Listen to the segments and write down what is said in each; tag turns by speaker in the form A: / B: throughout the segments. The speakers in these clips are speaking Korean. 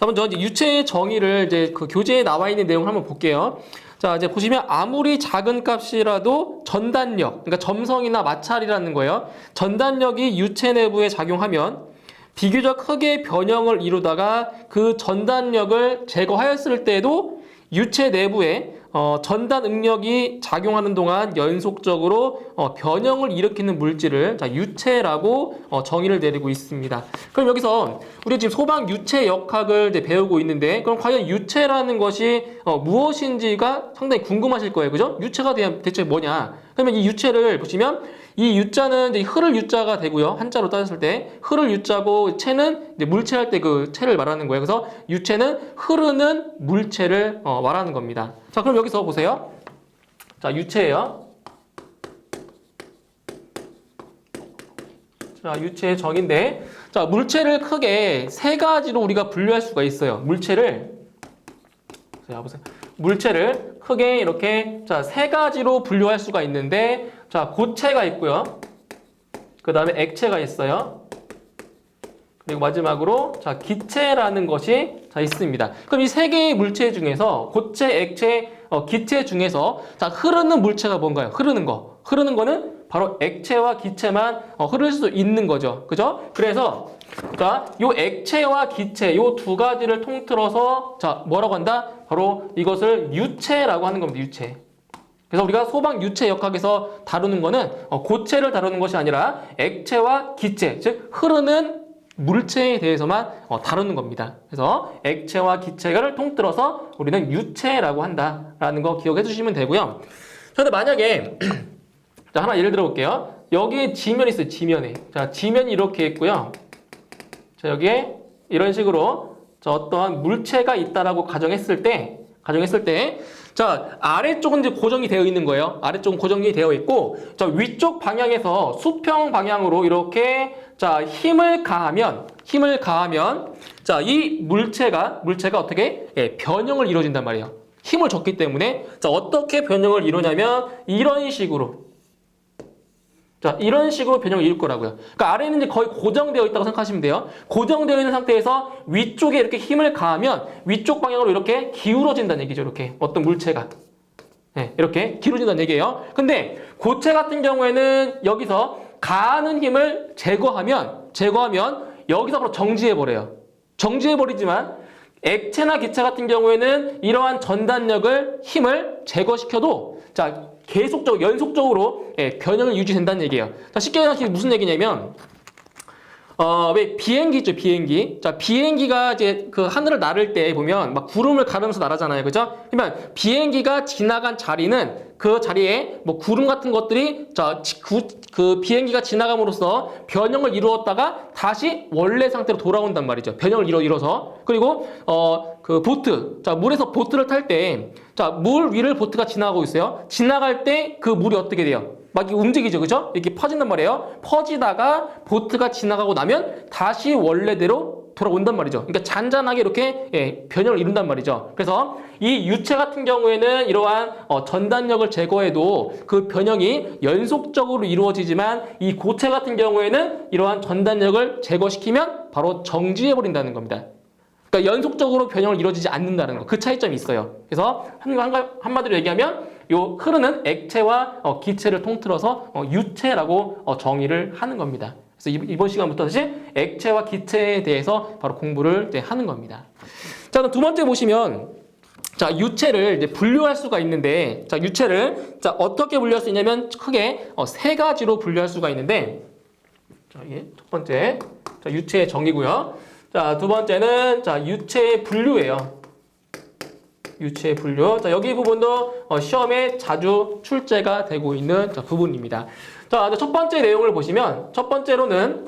A: 먼저 이제 유체의 정의를 이제 그 교재에 나와 있는 내용을 한번 볼게요. 자, 이제 보시면 아무리 작은 값이라도 전단력, 그러니까 점성이나 마찰이라는 거예요. 전단력이 유체 내부에 작용하면 비교적 크게 변형을 이루다가 그 전단력을 제거하였을 때도 유체 내부에 전단 응력이 작용하는 동안 연속적으로 변형을 일으키는 물질을 자, 유체라고 정의를 내리고 있습니다. 그럼 여기서 우리 지금 소방 유체 역학을 이제 배우고 있는데 그럼 과연 유체라는 것이 무엇인지가 상당히 궁금하실 거예요. 그죠? 유체가 대체 뭐냐? 그러면 이 유체를 보시면 이 유자는 이제 흐를 유자가 되고요. 한자로 따졌을 때 흐를 유자고 체는 이제 물체할 때 그 체를 말하는 거예요. 그래서 유체는 흐르는 물체를 말하는 겁니다. 자, 그럼 여기서 보세요. 자, 유체예요. 자, 유체의 정의인데, 자, 물체를 크게 세 가지로 우리가 분류할 수가 있어요. 자, 보세요. 물체를 크게 이렇게 자, 세 가지로 분류할 수가 있는데, 자, 고체가 있고요. 그 다음에 액체가 있어요. 그리고 마지막으로 자, 기체라는 것이 자, 있습니다. 그럼 이 세 개의 물체 중에서 고체, 액체, 기체 중에서 자, 흐르는 물체가 뭔가요? 흐르는 거. 흐르는 거는 바로 액체와 기체만 흐를 수 있는 거죠. 그죠? 그래서 자, 요 액체와 기체 요 두 가지를 통틀어서 자, 뭐라고 한다? 바로 이것을 유체라고 하는 겁니다. 유체. 그래서 우리가 소방 유체 역학에서 다루는 거는 고체를 다루는 것이 아니라 액체와 기체, 즉 흐르는 물체에 대해서만 다루는 겁니다. 그래서 액체와 기체를 통틀어서 우리는 유체라고 한다라는 거 기억해 주시면 되고요. 그런데 만약에 자, 하나 예를 들어 볼게요. 여기에 지면이 있어요. 지면에. 자, 지면이 이렇게 있고요. 자, 여기에 이런 식으로 자, 어떠한 물체가 있다라고 가정했을 때 자, 아래쪽은 이제 고정이 되어 있는 거예요. 아래쪽은 고정이 되어 있고, 자, 위쪽 방향에서 수평 방향으로 이렇게, 자, 힘을 가하면, 자, 이 물체가 어떻게? 예, 변형을 이루어진단 말이에요. 힘을 줬기 때문에, 자, 어떻게 변형을 이루냐면, 이런 식으로. 자, 이런 식으로 변형을 이룰 거라고요. 그러니까 아래는 이제 거의 고정되어 있다고 생각하시면 돼요. 고정되어 있는 상태에서 위쪽에 이렇게 힘을 가하면 위쪽 방향으로 이렇게 기울어진다는 얘기죠. 이렇게 어떤 물체가. 네, 이렇게 기울어진다는 얘기예요. 근데 고체 같은 경우에는 여기서 가하는 힘을 제거하면 여기서 바로 정지해버려요. 정지해버리지만 액체나 기체 같은 경우에는 이러한 전단력을 힘을 제거시켜도 자, 계속적으로 연속적으로 예, 변형을 유지된다는 얘기예요. 자, 쉽게 생각해 무슨 얘기냐면 왜 비행기 있죠, 비행기. 자, 비행기가 이제 그 하늘을 나를 때 보면 막 구름을 가르면서 날아잖아요. 그죠? 그러면 비행기가 지나간 자리는 그 자리에 뭐 구름 같은 것들이 자, 그 비행기가 지나감으로써 변형을 이루었다가 다시 원래 상태로 돌아온단 말이죠. 변형을 이뤄서. 그리고 그 보트. 자, 물에서 보트를 탈 때 자, 물 위를 보트가 지나가고 있어요. 지나갈 때 그 물이 어떻게 돼요? 막 움직이죠, 그죠? 이렇게 퍼진단 말이에요. 퍼지다가 보트가 지나가고 나면 다시 원래대로 돌아온단 말이죠. 그러니까 잔잔하게 이렇게 예, 변형을 이룬단 말이죠. 그래서 이 유체 같은 경우에는 이러한 전단력을 제거해도 그 변형이 연속적으로 이루어지지만 이 고체 같은 경우에는 이러한 전단력을 제거시키면 바로 정지해버린다는 겁니다. 그러니까 연속적으로 변형을 이루어지지 않는다는 거. 그 차이점이 있어요. 그래서 한마디로 얘기하면 요 흐르는 액체와 기체를 통틀어서 유체라고 정의를 하는 겁니다. 그래서 이번 시간부터 다시 액체와 기체에 대해서 바로 공부를 이제 하는 겁니다. 자, 그럼 두 번째 보시면 자, 유체를 이제 분류할 수가 있는데 자, 유체를 자, 어떻게 분류할 수 있냐면 크게 세 가지로 분류할 수가 있는데 자, 이게 첫 번째 자, 유체의 정의고요. 자, 두 번째는 자, 유체의 분류예요. 유체의 분류. 자, 여기 부분도 시험에 자주 출제가 되고 있는 자, 부분입니다. 자, 첫 번째 내용을 보시면 첫 번째로는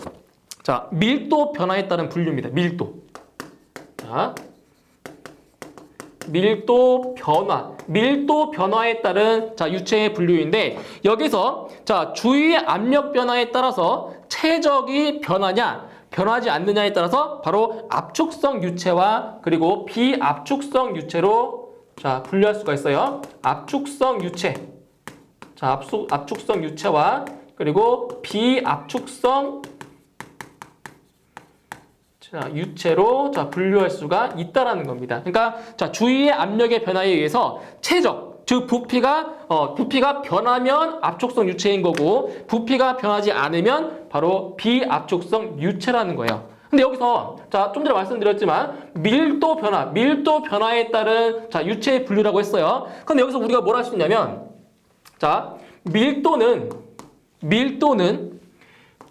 A: 자, 밀도 변화에 따른 분류입니다. 밀도. 자, 밀도 변화에 따른 자, 유체의 분류인데 여기서 자, 주위의 압력 변화에 따라서 최적이 변하지 않느냐에 따라서 바로 압축성 유체와 그리고 비압축성 유체로 자, 분류할 수가 있어요. 압축성 유체. 자, 압축성 유체와 그리고 비압축성 자, 자, 유체로 자, 분류할 수가 있다라는 겁니다. 그러니까 자, 주위의 압력의 변화에 의해서 최적, 즉 부피가 변하면 압축성 유체인 거고 부피가 변하지 않으면 바로 비압축성 유체라는 거예요. 근데 여기서 자, 좀 전에 말씀드렸지만 밀도 변화에 따른 자, 유체의 분류라고 했어요. 근데 여기서 우리가 뭘 할 수 있냐면 자, 밀도는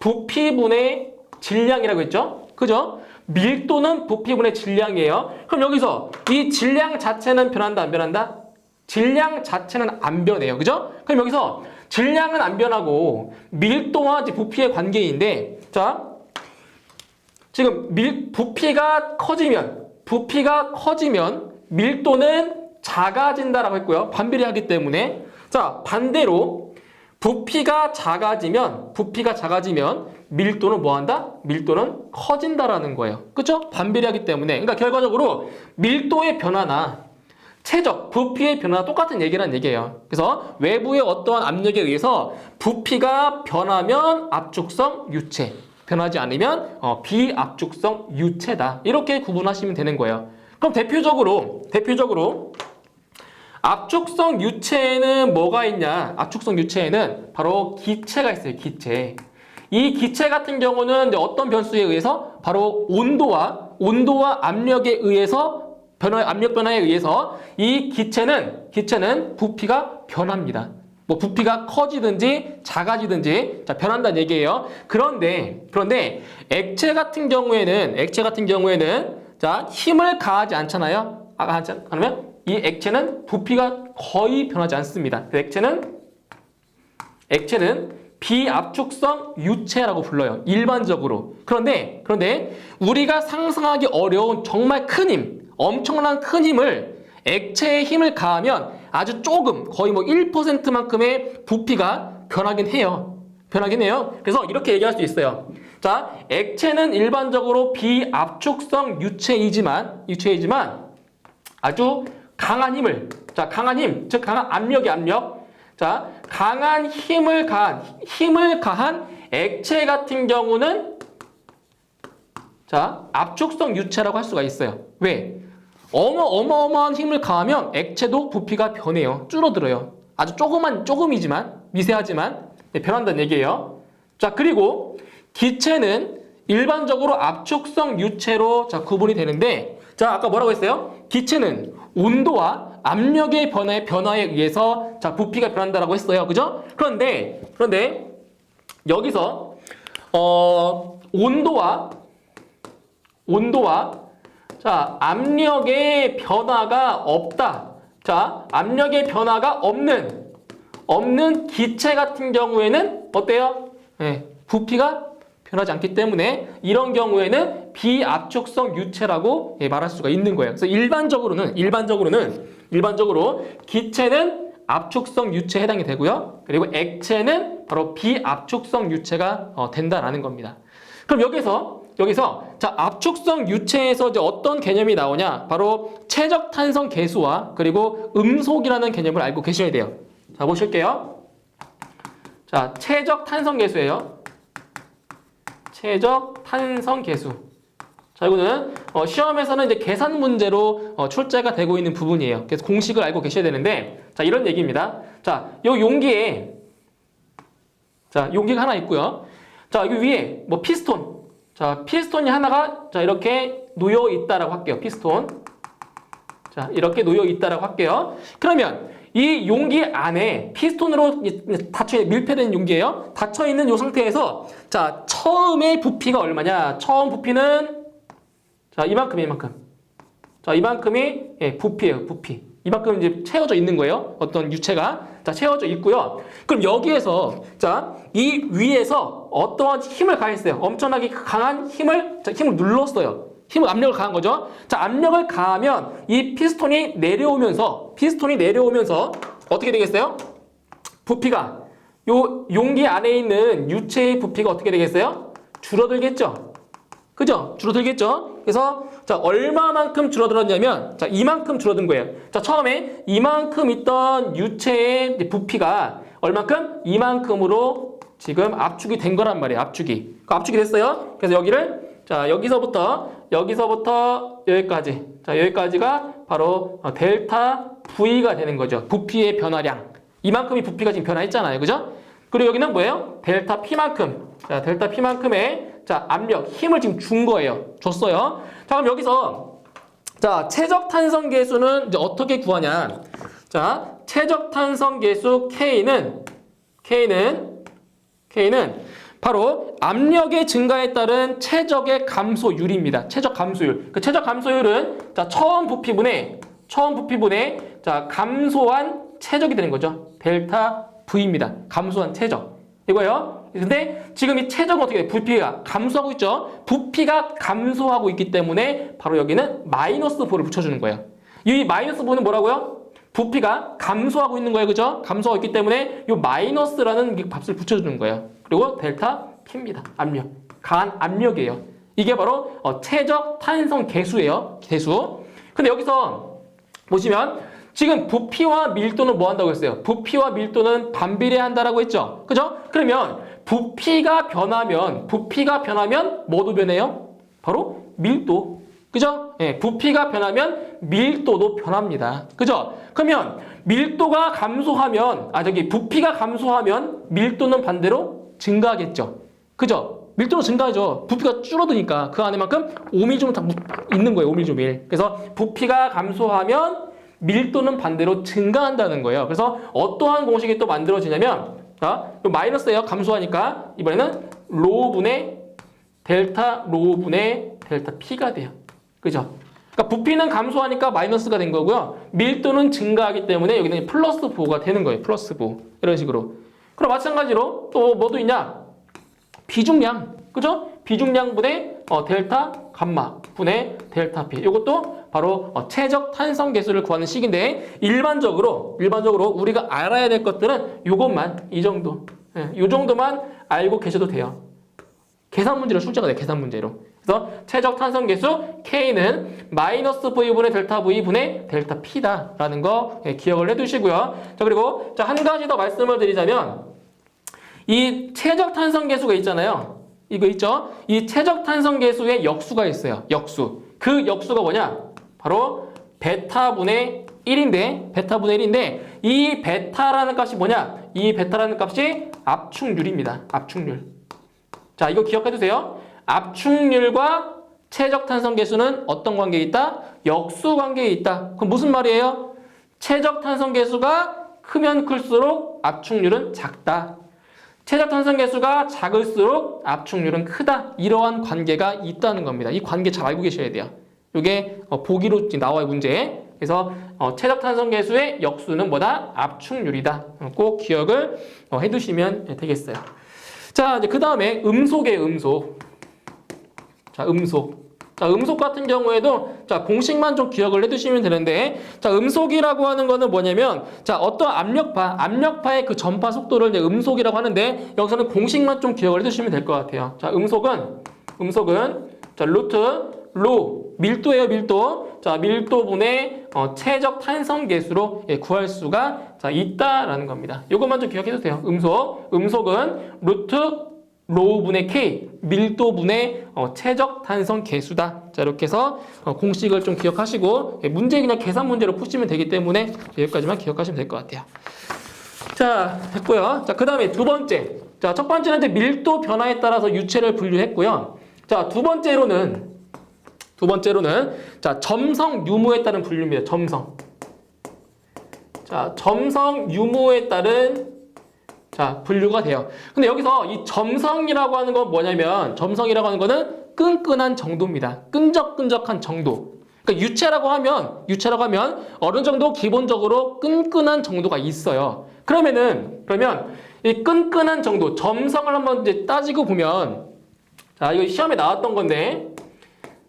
A: 부피분의 질량이라고 했죠? 그죠? 밀도는 부피분의 질량이에요. 그럼 여기서 이 질량 자체는 변한다, 안 변한다? 질량 자체는 안 변해요. 그죠? 그럼 여기서 질량은 안 변하고 밀도와 부피의 관계인데 자, 지금 부피가 커지면 밀도는 작아진다라고 했고요. 반비례하기 때문에 자, 반대로 부피가 작아지면 밀도는 뭐한다? 밀도는 커진다라는 거예요. 그렇죠? 반비례하기 때문에. 그러니까 결과적으로 밀도의 변화나 최적, 부피의 변화가 똑같은 얘기란 얘기예요. 그래서 외부의 어떠한 압력에 의해서 부피가 변하면 압축성 유체, 변하지 않으면 비압축성 유체다. 이렇게 구분하시면 되는 거예요. 그럼 대표적으로 압축성 유체에는 뭐가 있냐? 압축성 유체에는 바로 기체가 있어요. 기체. 이 기체 같은 경우는 이제 어떤 변수에 의해서 바로 온도와 압력에 의해서 압력 변화에 의해서 이 기체는 부피가 변합니다. 뭐 부피가 커지든지 작아지든지 자, 변한다는 얘기예요. 그런데 액체 같은 경우에는 자, 힘을 가하지 않잖아요. 그러면 이 액체는 부피가 거의 변하지 않습니다. 액체는 비압축성 유체라고 불러요. 일반적으로. 그런데 우리가 상상하기 어려운 정말 큰 힘, 엄청난 큰 힘을 액체에 힘을 가하면 아주 조금 거의 뭐 1%만큼의 부피가 변하긴 해요. 그래서 이렇게 얘기할 수 있어요. 자, 액체는 일반적으로 비압축성 유체이지만 아주 강한 힘을, 자, 강한 힘, 즉 강한 압력. 자, 강한 힘을 가한 액체 같은 경우는 자, 압축성 유체라고 할 수가 있어요. 왜? 어마어마한 힘을 가하면 액체도 부피가 변해요. 줄어들어요. 아주 조금이지만, 미세하지만 변한다는 얘기예요. 자, 그리고 기체는 일반적으로 압축성 유체로 자, 구분이 되는데, 자, 아까 뭐라고 했어요? 기체는 온도와 압력의 변화에 의해서 자, 부피가 변한다라고 했어요. 그죠? 그런데 여기서 온도와 자, 압력의 변화가 없다. 자, 압력의 변화가 없는 기체 같은 경우에는 어때요? 네, 부피가 변하지 않기 때문에 이런 경우에는 비압축성 유체라고 말할 수가 있는 거예요. 그래서 일반적으로 기체는 압축성 유체에 해당이 되고요. 그리고 액체는 바로 비압축성 유체가 된다라는 겁니다. 그럼 여기서 자, 압축성 유체에서 이제 어떤 개념이 나오냐? 바로 최적 탄성 계수와 그리고 음속이라는 개념을 알고 계셔야 돼요. 자, 보실게요. 자, 최적 탄성 계수예요. 최적 탄성 계수. 자, 이거는 시험에서는 이제 계산 문제로 출제가 되고 있는 부분이에요. 그래서 공식을 알고 계셔야 되는데, 자, 이런 얘기입니다. 자, 요 용기에 자, 용기가 하나 있고요. 자, 여기 위에 뭐 피스톤. 자, 피스톤이 하나가 자, 이렇게 놓여 있다라고 할게요. 피스톤. 자, 이렇게 놓여 있다라고 할게요. 그러면 이 용기 안에 피스톤으로 밀폐된 용기예요. 닫혀 있는 이 상태에서 자, 처음의 부피가 얼마냐? 처음 부피는 자, 이만큼. 자, 이만큼이 부피예요. 부피. 이만큼 이제 채워져 있는 거예요. 어떤 유체가 자, 채워져 있고요. 그럼 여기에서 자, 이 위에서 어떠한 힘을 가했어요. 엄청나게 강한 힘을 눌렀어요. 압력을 가한 거죠. 자, 압력을 가하면 이 피스톤이 내려오면서 어떻게 되겠어요? 부피가 요 용기 안에 있는 유체의 부피가 어떻게 되겠어요? 줄어들겠죠. 그죠? 줄어들겠죠. 그래서 자, 얼마만큼 줄어들었냐면 자, 이만큼 줄어든 거예요. 자, 처음에 이만큼 있던 유체의 부피가 얼만큼? 이만큼으로 지금 압축이 된 거란 말이에요. 압축이 됐어요. 그래서 여기를 자, 여기서부터 여기까지. 자, 여기까지가 바로 델타 V가 되는 거죠. 부피의 변화량. 이만큼이 부피가 지금 변화했잖아요. 그죠? 그리고 여기는 뭐예요? 델타 P만큼. 자, 델타 P만큼의 자, 압력, 힘을 지금 준 거예요. 줬어요. 자, 그럼 여기서 자, 최적 탄성 계수는 이제 어떻게 구하냐? 자, 최적 탄성 계수 K는 바로 압력의 증가에 따른 최적의 감소율입니다. 최적 감소율. 그 최적 감소율은 자, 처음 부피분의 자, 감소한 최적이 되는 거죠. 델타 V입니다. 감소한 최적. 이거예요. 근데 지금 이 최적은 어떻게 돼요? 부피가 감소하고 있죠. 부피가 감소하고 있기 때문에 바로 여기는 마이너스 4를 붙여주는 거예요. 이 마이너스 4는 뭐라고요? 부피가 감소하고 있는 거예요. 그죠? 감소하고 있기 때문에 이 마이너스라는 값을 붙여주는 거예요. 그리고 델타 P입니다. 압력. 강한 압력이에요. 이게 바로 최적 탄성 계수예요. 계수. 근데 여기서 보시면 지금 부피와 밀도는 뭐 한다고 했어요? 부피와 밀도는 반비례한다라고 했죠. 그죠? 그러면 부피가 변하면 뭐도 변해요? 바로 밀도. 그죠? 예, 부피가 변하면 밀도도 변합니다. 그죠? 그러면 밀도가 감소하면 부피가 감소하면 밀도는 반대로 증가하겠죠. 그죠? 밀도는 증가하죠. 부피가 줄어드니까 그 안에만큼 5mm 다 있는 거예요. 5mm. 그래서 부피가 감소하면 밀도는 반대로 증가한다는 거예요. 그래서 어떠한 공식이 또 만들어지냐면 자, 마이너스예요. 감소하니까 이번에는 로우분의 델타 P가 돼요. 그죠? 그러니까 부피는 감소하니까 마이너스가 된 거고요. 밀도는 증가하기 때문에 여기는 플러스 4가 되는 거예요. 플러스 4. 이런 식으로. 그럼 마찬가지로 또 뭐도 있냐? 비중량. 그죠? 비중량분의 델타 감마 분의 델타 P. 이것도 바로 최적 탄성 계수를 구하는 식인데 일반적으로 우리가 알아야 될 것들은 이것만 이 정도. 이 정도만 알고 계셔도 돼요. 계산 문제로 출제가 돼요. 계산 문제로. 그래서 최적 탄성 계수 K는 마이너스 V분의 델타 V분의 델타 P다라는 거 기억을 해두시고요. 자, 그리고 한 가지 더 말씀을 드리자면 이 최적 탄성 계수가 있잖아요. 이거 있죠? 이 최적 탄성 계수에 역수가 있어요. 역수. 그 역수가 뭐냐? 바로 베타분의 1인데 이 베타라는 값이 뭐냐? 이 베타라는 값이 압축률입니다. 압축률. 자, 이거 기억해 두세요. 압축률과 최적 탄성 계수는 어떤 관계에 있다? 역수 관계에 있다. 그럼 무슨 말이에요? 최적 탄성 계수가 크면 클수록 압축률은 작다. 최적 탄성 계수가 작을수록 압축률은 크다. 이러한 관계가 있다는 겁니다. 이 관계 잘 알고 계셔야 돼요. 이게 보기로 나와요, 문제에. 그래서 최적 탄성 계수의 역수는 뭐다? 압축률이다. 꼭 기억을 해두시면 되겠어요. 자, 이제 그 다음에 음속이에요, 음속. 자, 음속 같은 경우에도 자, 공식만 좀 기억을 해두시면 되는데 자, 음속이라고 하는 거는 뭐냐면 자, 어떤 압력파의 그 전파 속도를 이제 음속이라고 하는데 여기서는 공식만 좀 기억을 해두시면 될 것 같아요. 자, 음속은 자, 루트 로 밀도예요, 밀도. 자, 밀도분의 최적 탄성 계수로 구할 수가 자, 있다라는 겁니다. 이것만 좀 기억해도 돼요. 음속은 루트 로우분의 K, 밀도분의 최적 탄성 계수다. 자, 이렇게 해서 공식을 좀 기억하시고 문제 그냥 계산 문제로 푸시면 되기 때문에 여기까지만 기억하시면 될 것 같아요. 자, 됐고요. 자, 그 다음에 두 번째. 자, 첫 번째는 이제 밀도 변화에 따라서 유체를 분류했고요. 자, 두 번째로는 자, 점성 유무에 따른 분류입니다. 점성. 자, 점성 유무에 따른 자, 분류가 돼요. 근데 여기서 이 점성이라고 하는 건 뭐냐면 점성이라고 하는 거는 끈끈한 정도입니다. 끈적끈적한 정도. 그러니까 유체라고 하면 어느 정도 기본적으로 끈끈한 정도가 있어요. 그러면 이 끈끈한 정도, 점성을 한번 이제 따지고 보면 자, 이거 시험에 나왔던 건데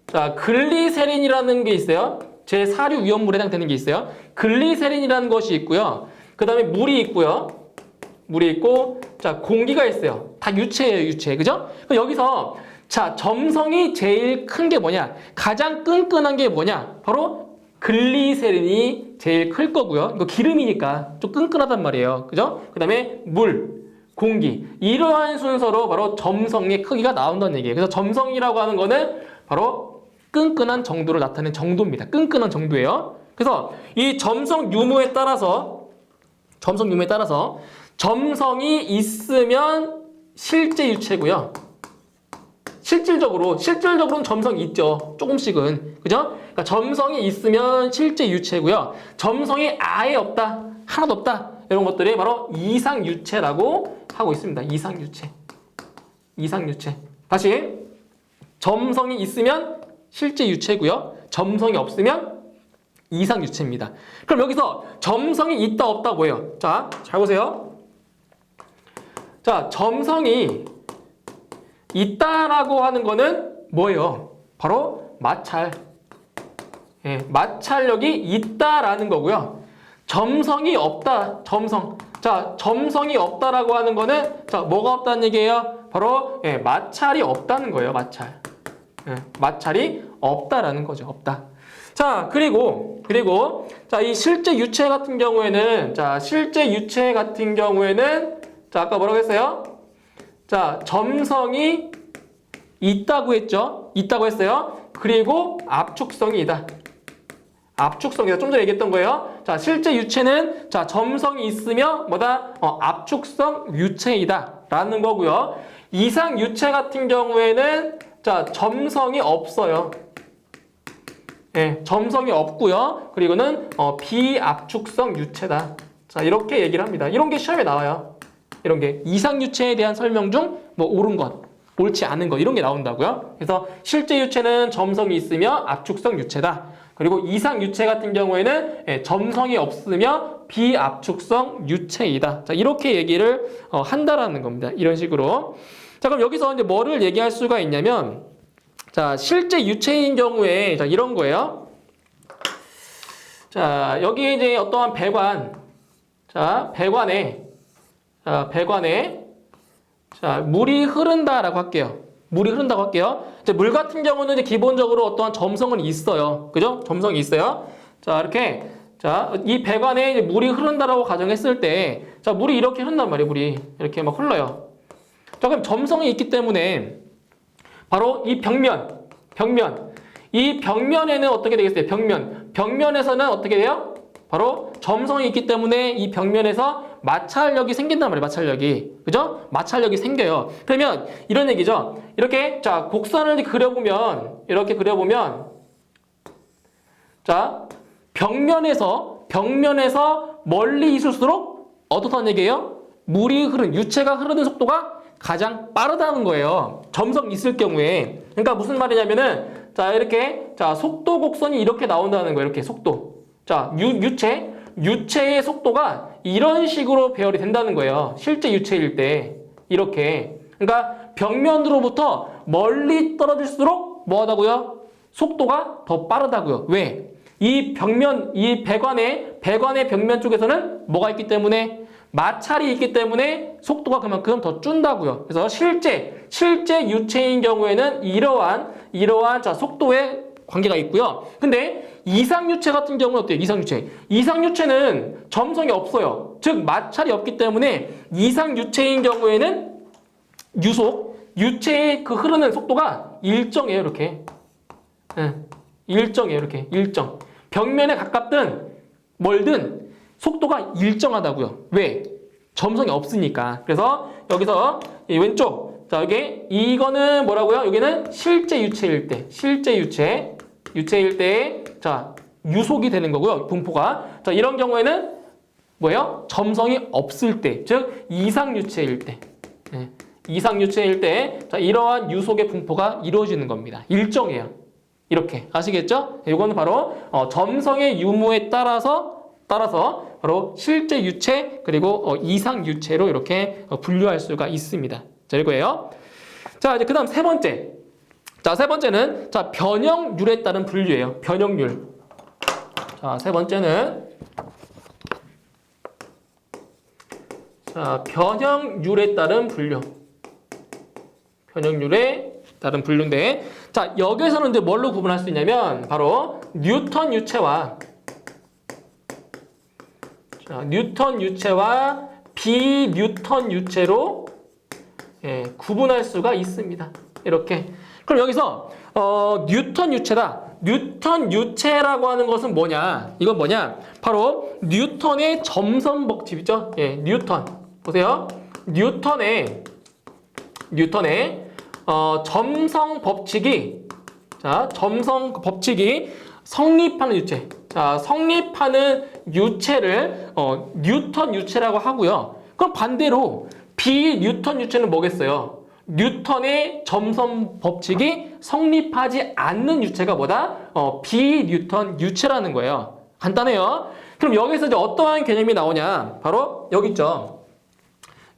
A: 자, 글리세린이라는 게 있어요. 제4류 위험물에 해당되는 게 있어요. 글리세린이라는 것이 있고요. 그 다음에 물이 있고, 자, 공기가 있어요. 다 유체예요, 유체. 그죠? 그럼 여기서, 자, 점성이 제일 큰 게 뭐냐? 가장 끈끈한 게 뭐냐? 바로 글리세린이 제일 클 거고요. 이거 기름이니까 좀 끈끈하단 말이에요. 그죠? 그 다음에 물. 공기. 이러한 순서로 바로 점성의 크기가 나온다는 얘기예요. 그래서 점성이라고 하는 거는 바로 끈끈한 정도를 나타내는 정도입니다. 끈끈한 정도예요. 그래서 이 점성 유무에 따라서 점성이 있으면 실제 유체고요. 실질적으로는 점성이 있죠. 조금씩은. 그죠? 그러니까 점성이 있으면 실제 유체고요. 점성이 아예 없다. 하나도 없다. 이런 것들이 바로 이상유체라고 하고 있습니다. 이상유체. 다시. 점성이 있으면 실제 유체고요. 점성이 없으면 이상유체입니다. 그럼 여기서 점성이 있다 없다 뭐예요? 자, 잘 보세요. 자, 점성이 있다라고 하는 거는 뭐예요? 바로 마찰. 예, 마찰력이 있다라는 거고요. 점성이 없다. 자, 점성이 없다라고 하는 거는 자, 뭐가 없다는 얘기예요? 바로 예, 마찰이 없다는 거예요. 예, 마찰이 없다라는 거죠. 없다. 자, 그리고 자, 이 실제 유체 같은 경우에는 자, 아까 뭐라고 했어요? 자, 점성이 있다고 했죠? 있다고 했어요. 그리고 압축성이다. 좀 전에 얘기했던 거예요. 자, 실제 유체는 자, 점성이 있으며 뭐다? 압축성 유체이다. 라는 거고요. 이상 유체 같은 경우에는 자, 점성이 없어요. 예, 점성이 없고요. 그리고는 비압축성 유체다. 자, 이렇게 얘기를 합니다. 이런 게 시험에 나와요. 이런 게 이상 유체에 대한 설명 중 뭐 옳은 것, 옳지 않은 것 이런 게 나온다고요. 그래서 실제 유체는 점성이 있으며 압축성 유체다. 그리고 이상 유체 같은 경우에는 예, 점성이 없으며 비압축성 유체이다. 자, 이렇게 얘기를 한다라는 겁니다. 이런 식으로. 자, 그럼 여기서 이제 뭐를 얘기할 수가 있냐면, 자, 실제 유체인 경우에 자, 이런 거예요. 자, 여기 이제 어떠한 배관, 자, 배관에 자, 물이 흐른다라고 할게요. 물이 흐른다고 할게요. 자, 물 같은 경우는 이제 기본적으로 어떠한 점성은 있어요. 그죠? 점성이 있어요. 자, 이렇게. 자, 이 배관에 이제 물이 흐른다라고 가정했을 때, 자, 물이 이렇게 흐른단 말이에요. 물이. 이렇게 막 흘러요. 자, 그럼 점성이 있기 때문에, 바로 이 벽면. 이 벽면에는 어떻게 되겠어요? 벽면에서는 어떻게 돼요? 바로 점성이 있기 때문에 이 벽면에서 마찰력이 생긴단 말이에요. 마찰력이. 그죠? 마찰력이 생겨요. 그러면 이런 얘기죠. 이렇게 자, 곡선을 이렇게 그려보면 자, 벽면에서 멀리 있을수록 어떻다는 얘기예요? 유체가 흐르는 속도가 가장 빠르다는 거예요. 점성 있을 경우에. 그러니까 무슨 말이냐면은 자, 이렇게 자, 속도 곡선이 이렇게 나온다는 거예요. 이렇게 속도. 자, 유체의 속도가 이런 식으로 배열이 된다는 거예요. 실제 유체일 때. 이렇게. 그러니까 벽면으로부터 멀리 떨어질수록 뭐 하다고요? 속도가 더 빠르다고요. 왜? 이 배관의 벽면 쪽에서는 뭐가 있기 때문에? 마찰이 있기 때문에 속도가 그만큼 더 준다고요. 그래서 실제 유체인 경우에는 이러한 자, 속도의 관계가 있고요. 근데 이상유체 같은 경우는 어때요? 이상유체는 점성이 없어요. 즉 마찰이 없기 때문에 이상유체인 경우에는 유체의 그 흐르는 속도가 일정해요. 이렇게. 일정해요. 이렇게. 일정. 벽면에 가깝든 멀든 속도가 일정하다고요. 왜? 점성이 없으니까. 그래서 여기서 이 왼쪽. 자, 이거는 뭐라고요? 여기는 실제 유체일 때 자, 유속이 되는 거고요. 분포가. 자, 이런 경우에는 뭐예요? 점성이 없을 때, 즉 이상유체일 때. 네. 이상유체일 때 자, 이러한 유속의 분포가 이루어지는 겁니다. 일정해요. 이렇게. 아시겠죠? 이거는 바로 점성의 유무에 따라서 바로 실제 유체 그리고 이상유체로 이렇게 분류할 수가 있습니다. 자, 이거예요. 자, 이제 그다음 세 번째. 자, 세 번째는 자, 변형률에 따른 분류예요. 변형률. 자, 세 번째는 자, 변형률에 따른 분류. 변형률에 따른 분류인데 자, 여기서는 이제 뭘로 구분할 수 있냐면 바로 뉴턴 유체와 비뉴턴 유체로 구분할 수가 있습니다. 이렇게. 그럼 여기서 뉴턴 유체다. 뉴턴 유체라고 하는 것은 뭐냐? 이건 뭐냐? 바로 뉴턴의 점선 법칙이죠. 뉴턴. 보세요. 뉴턴의 점성 법칙이 성립하는 유체. 자, 성립하는 유체를 뉴턴 유체라고 하고요. 그럼 반대로 비뉴턴 유체는 뭐겠어요? 뉴턴의 점선 법칙이 성립하지 않는 유체가 뭐다? 비뉴턴 유체라는 거예요. 간단해요. 그럼 여기서 이제 어떠한 개념이 나오냐? 바로 여기 있죠.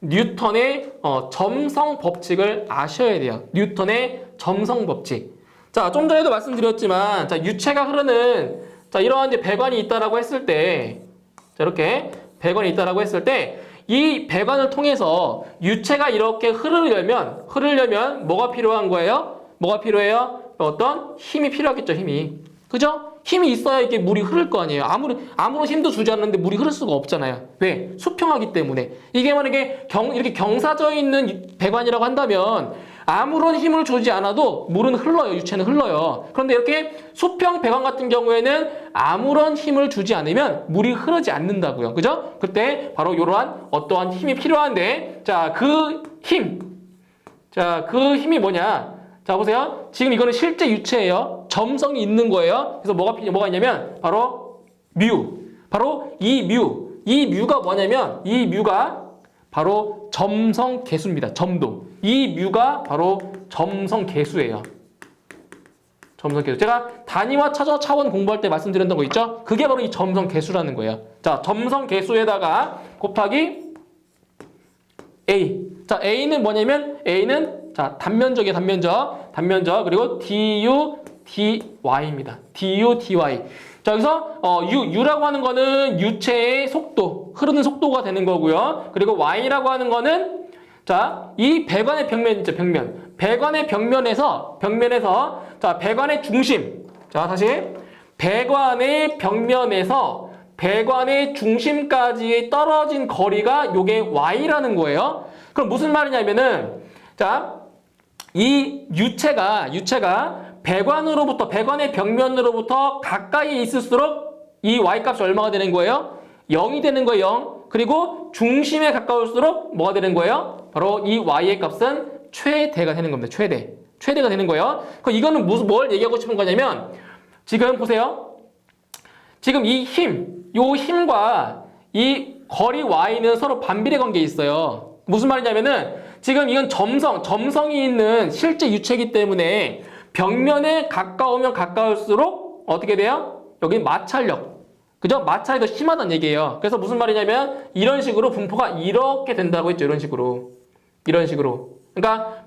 A: 뉴턴의 점성 법칙을 아셔야 돼요. 뉴턴의 점성 법칙. 자, 좀 전에도 말씀드렸지만, 자, 유체가 흐르는, 자, 이러한 이제 배관이 있다라고 했을 때, 자, 이렇게 배관이 있다라고 했을 때, 이 배관을 통해서 유체가 이렇게 흐르려면 뭐가 필요한 거예요? 뭐가 필요해요? 어떤 힘이 필요하겠죠, 힘이. 그죠? 힘이 있어야 이게 물이 흐를 거 아니에요. 아무런 힘도 주지 않는데 물이 흐를 수가 없잖아요. 왜? 수평하기 때문에. 이게 만약에 이렇게 경사져 있는 배관이라고 한다면 아무런 힘을 주지 않아도 물은 흘러요. 유체는 흘러요. 그런데 이렇게 수평 배관 같은 경우에는 아무런 힘을 주지 않으면 물이 흐르지 않는다고요. 그죠? 그때 바로 이러한 어떠한 힘이 필요한데, 자, 그 힘이 뭐냐? 자, 보세요. 지금 이거는 실제 유체예요. 점성이 있는 거예요. 그래서 뭐가 있냐면 바로 바로 이 뮤가 뭐냐면 이 뮤가 바로 점성 계수입니다. 점도. 이 뮤가 바로 점성 계수예요. 점성 계수. 제가 단위와 차원 공부할 때 말씀드렸던 거 있죠? 그게 바로 이 점성 계수라는 거예요. 자, 점성 계수에다가 곱하기 A. 자, A는 뭐냐면 A는 자, 단면적이에요. 단면적. 그리고 du dy입니다. du dy. 자, 여기서 u라고 하는 거는 유체의 속도, 흐르는 속도가 되는 거고요. 그리고 y라고 하는 거는 자, 이 배관의 벽면 있죠, 벽면. 배관의 벽면에서 자, 배관의 중심. 자, 다시 배관의 벽면에서 배관의 중심까지 떨어진 거리가 요게 y라는 거예요. 그럼 무슨 말이냐면은 자, 이 유체가 배관의 벽면으로부터 가까이 있을수록 이 y값이 얼마가 되는 거예요? 0이 되는 거예요. 0. 그리고 중심에 가까울수록 뭐가 되는 거예요? 바로 이 y의 값은 최대가 되는 겁니다. 최대가 되는 거예요. 그럼 이거는 뭘 얘기하고 싶은 거냐면 지금 보세요. 지금 요 힘과 이 거리 y는 서로 반비례 관계에 있어요. 무슨 말이냐면은 지금 이건 점성이 있는 실제 유체이기 때문에 벽면에 가까우면 가까울수록 어떻게 돼요? 여기 마찰력. 그죠? 마찰이 더 심하다는 얘기예요. 그래서 무슨 말이냐면 이런 식으로 분포가 이렇게 된다고 했죠. 이런 식으로. 그러니까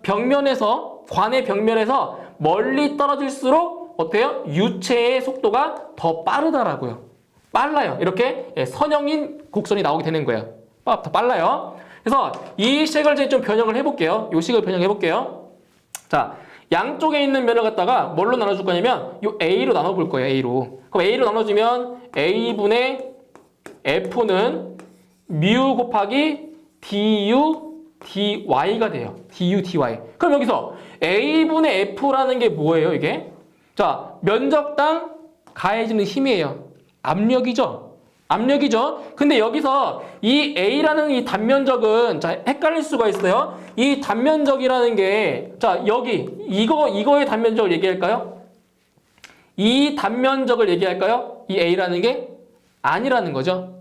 A: 관의 벽면에서 멀리 떨어질수록 어때요? 유체의 속도가 더 빠르다라고요. 빨라요. 이렇게 선형인 곡선이 나오게 되는 거예요. 더 빨라요. 그래서 이 식을 이제 좀 변형을 해볼게요. 이 식을 변형해 볼게요. 자, 양쪽에 있는 면을 갖다가 뭘로 나눠줄 거냐면 요 A로 나눠볼 거예요. A로. 그럼 A로 나눠주면 A분의 F는 뮤 곱하기 du dy가 돼요. du dy. 그럼 여기서 A분의 F라는 게 뭐예요, 이게? 자, 면적당 가해지는 힘이에요. 압력이죠. 근데 여기서 이 A라는 이 단면적은 자, 헷갈릴 수가 있어요. 이 단면적이라는 게 자, 여기 이거의 단면적을 얘기할까요? 이 단면적을 얘기할까요? 이 A라는 게 아니라는 거죠.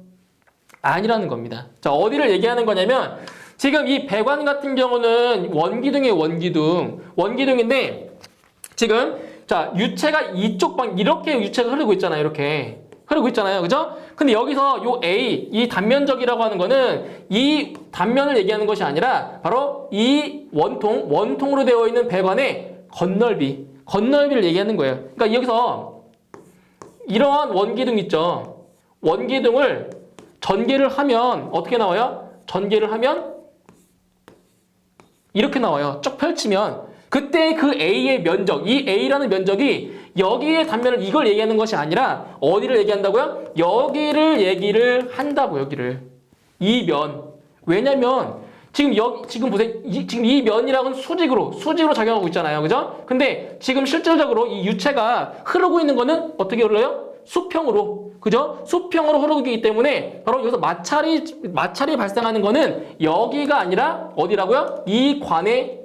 A: 아니라는 겁니다. 자, 어디를 얘기하는 거냐면 지금 이 배관 같은 경우는 원기둥이에요. 원기둥인데 지금 자, 유체가 이렇게 유체가 흐르고 있잖아요. 이렇게 흐르고 있잖아요. 그죠? 근데 여기서 요 A, 이 단면적이라고 하는 거는 이 단면을 얘기하는 것이 아니라 바로 이 원통으로 되어 있는 배관의 건널비를 얘기하는 거예요. 그러니까 여기서 이러한 원기둥 있죠. 원기둥을 전개를 하면 어떻게 나와요? 전개를 하면 이렇게 나와요. 쭉 펼치면 그때 그 A의 면적, 이 A라는 면적이 여기의 단면을 이걸 얘기하는 것이 아니라 어디를 얘기한다고요? 여기를 얘기를 한다고, 여기를. 이 면. 왜냐면 지금 보세요. 지금 이 면이랑은 수직으로 작용하고 있잖아요. 그죠? 근데 지금 실질적으로 이 유체가 흐르고 있는 거는 어떻게 흘러요? 수평으로. 그죠? 수평으로 흐르기 때문에 바로 여기서 마찰이 발생하는 거는 여기가 아니라 어디라고요? 이 관의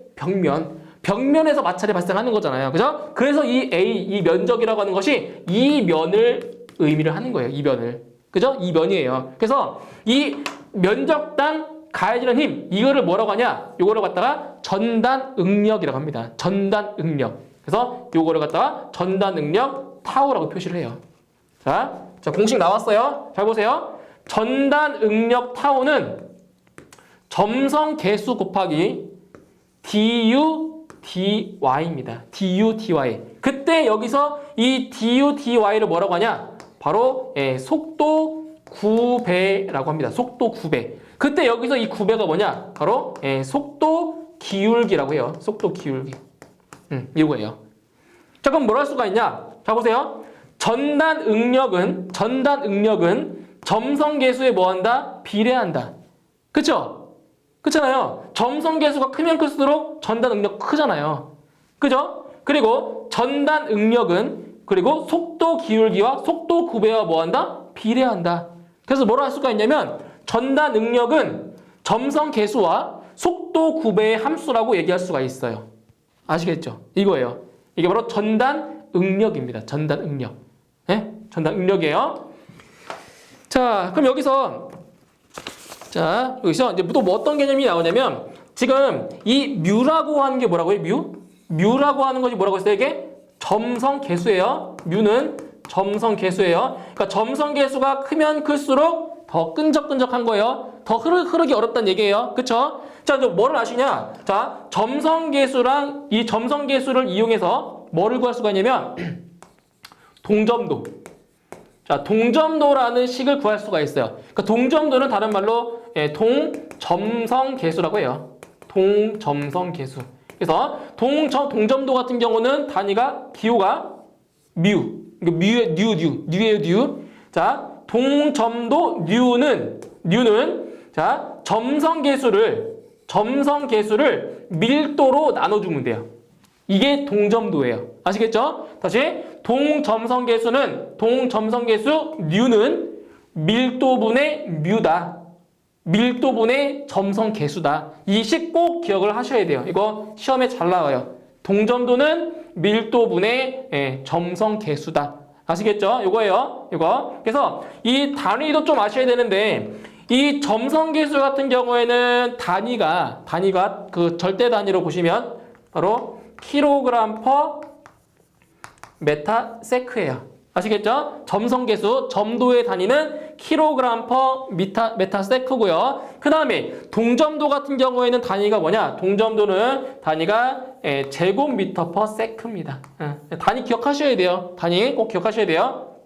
A: 벽면에서 마찰이 발생하는 거잖아요. 그죠? 그래서 이 면적이라고 하는 것이 이 면을 의미를 하는 거예요. 이 면을. 그죠? 이 면이에요. 그래서 이 면적당 가해지는 힘, 이거를 뭐라고 하냐? 요거를 갖다가 전단응력이라고 합니다. 전단응력. 그래서 요거를 갖다가 전단응력 타우라고 표시를 해요. 자, 공식 나왔어요. 잘 보세요. 전단응력 타우는 점성 개수 곱하기 du dy입니다. du dy. 그때 여기서 이 du dy를 뭐라고 하냐? 바로 속도 9배라고 합니다. 속도 9배. 그때 여기서 이 9배가 뭐냐? 바로 속도 기울기라고 해요. 속도 기울기. 이거예요. 자, 그럼 뭘 할 수가 있냐? 자, 보세요. 전단응력은 점성계수에 뭐한다? 비례한다. 그쵸? 그렇잖아요. 점성계수가 크면 클수록 전단응력 크잖아요. 그죠? 그리고 전단응력은 그리고 속도 기울기와 속도 9배와 뭐한다? 비례한다. 그래서 뭐라 할 수가 있냐면 전단응력은 점성계수와 속도 9배의 함수라고 얘기할 수가 있어요. 아시겠죠? 이거예요. 이게 바로 전단응력입니다. 전단응력. 네? 전단응력이에요. 자, 그럼 여기서 이제 또 뭐 어떤 개념이 나오냐면 지금 이 뮤라고 하는 게 뭐라고요? 뮤라고 하는 것이 뭐라고 했어요? 이게 점성계수예요. 뮤는 점성계수예요. 그러니까 점성계수가 크면 클수록 더 끈적끈적한 거예요. 더 흐르기 어렵다는 얘기예요. 그쵸? 자, 이제 뭐를 아시냐? 자, 점성계수랑 이 점성계수를 이용해서 뭐를 구할 수가 있냐면 동점도. 자, 동점도라는 식을 구할 수가 있어요. 그러니까 동점도는 다른 말로 동점성계수라고 해요. 동점성계수. 그래서 동점도 같은 경우는 단위가 기호가 뮤. 뉴예요, 뉴. 자, 동점도 뉴는 자, 점성계수를 밀도로 나눠주면 돼요. 이게 동점도예요. 아시겠죠? 다시 동점성계수 뉴는 밀도분의 뮤다. 밀도분의 점성계수다. 이 식 꼭 기억을 하셔야 돼요. 이거 시험에 잘 나와요. 동점도는 밀도분의 점성계수다. 아시겠죠? 이거예요. 이거. 그래서 이 단위도 좀 아셔야 되는데 이 점성계수 같은 경우에는 단위가 그 절대 단위로 보시면 바로 킬로그램 퍼 메타세크예요. 아시겠죠? 점성계수, 점도의 단위는 킬로그램 퍼 메타세크고요. 그 다음에 동점도 같은 경우에는 단위가 뭐냐? 동점도는 단위가 제곱미터 퍼 세크입니다. 단위 기억하셔야 돼요. 단위 꼭 기억하셔야 돼요.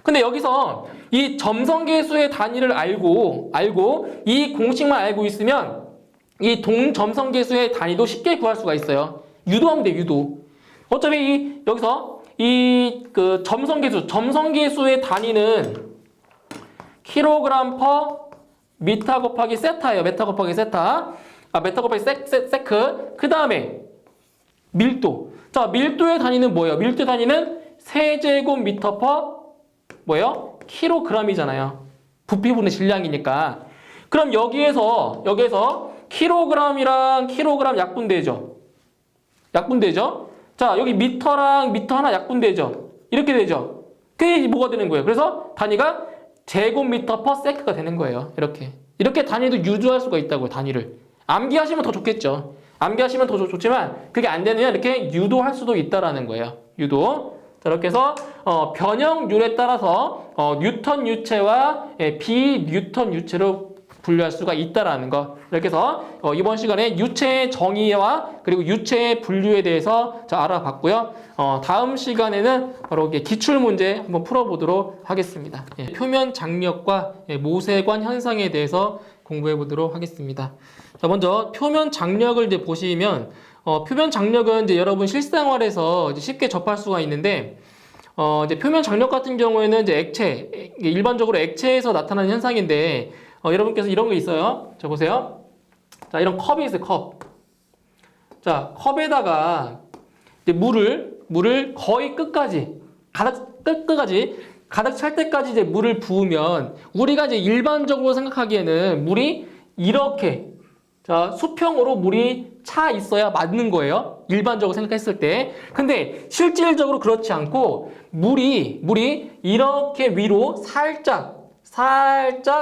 A: 근데 여기서 이 점성계수의 단위를 알고 이 공식만 알고 있으면 이 동점성계수의 단위도 쉽게 구할 수가 있어요. 유도하면 돼, 유도. 어차피 여기서 그 점성계수의 단위는 킬로그램 퍼 미터 곱하기 세타예요. 메타 곱하기 세타. 메타 곱하기 세크. 그 다음에 밀도. 자, 밀도의 단위는 뭐예요? 밀도의 단위는 세제곱미터 퍼 뭐예요? 킬로그램이잖아요. 부피분의 질량이니까. 그럼 여기에서 킬로그램이랑 킬로그램 약분되죠. 자, 여기 미터 하나 약분되죠. 이렇게 되죠. 그게 뭐가 되는 거예요? 그래서 단위가 제곱미터 퍼 세크가 되는 거예요. 이렇게 단위도 유도할 수가 있다고요. 단위를. 암기하시면 더 좋겠죠. 암기하시면 더 좋지만 그게 안 되느냐 이렇게 유도할 수도 있다라는 거예요. 유도. 자, 이렇게 해서 변형률에 따라서 뉴턴 유체와 비뉴턴 유체로 분류할 수가 있다라는 거. 이렇게 해서 이번 시간에 유체의 정의와 그리고 유체의 분류에 대해서 알아봤고요. 다음 시간에는 바로 기출 문제 한번 풀어보도록 하겠습니다. 표면 장력과 모세관 현상에 대해서 공부해 보도록 하겠습니다. 자, 먼저 표면 장력을 이제 보시면 표면 장력은 이제 여러분 실생활에서 이제 쉽게 접할 수가 있는데 이제 표면 장력 같은 경우에는 이제 일반적으로 액체에서 나타나는 현상인데 여러분께서 이런 거 있어요. 자, 보세요. 자, 이런 컵이 있어요, 컵. 자, 컵에다가 이제 물을 거의 끝까지, 끝까지, 가득 찰 때까지 이제 물을 부으면 우리가 이제 일반적으로 생각하기에는 물이 이렇게, 자, 수평으로 물이 차 있어야 맞는 거예요. 일반적으로 생각했을 때. 근데 실질적으로 그렇지 않고 물이 이렇게 위로 살짝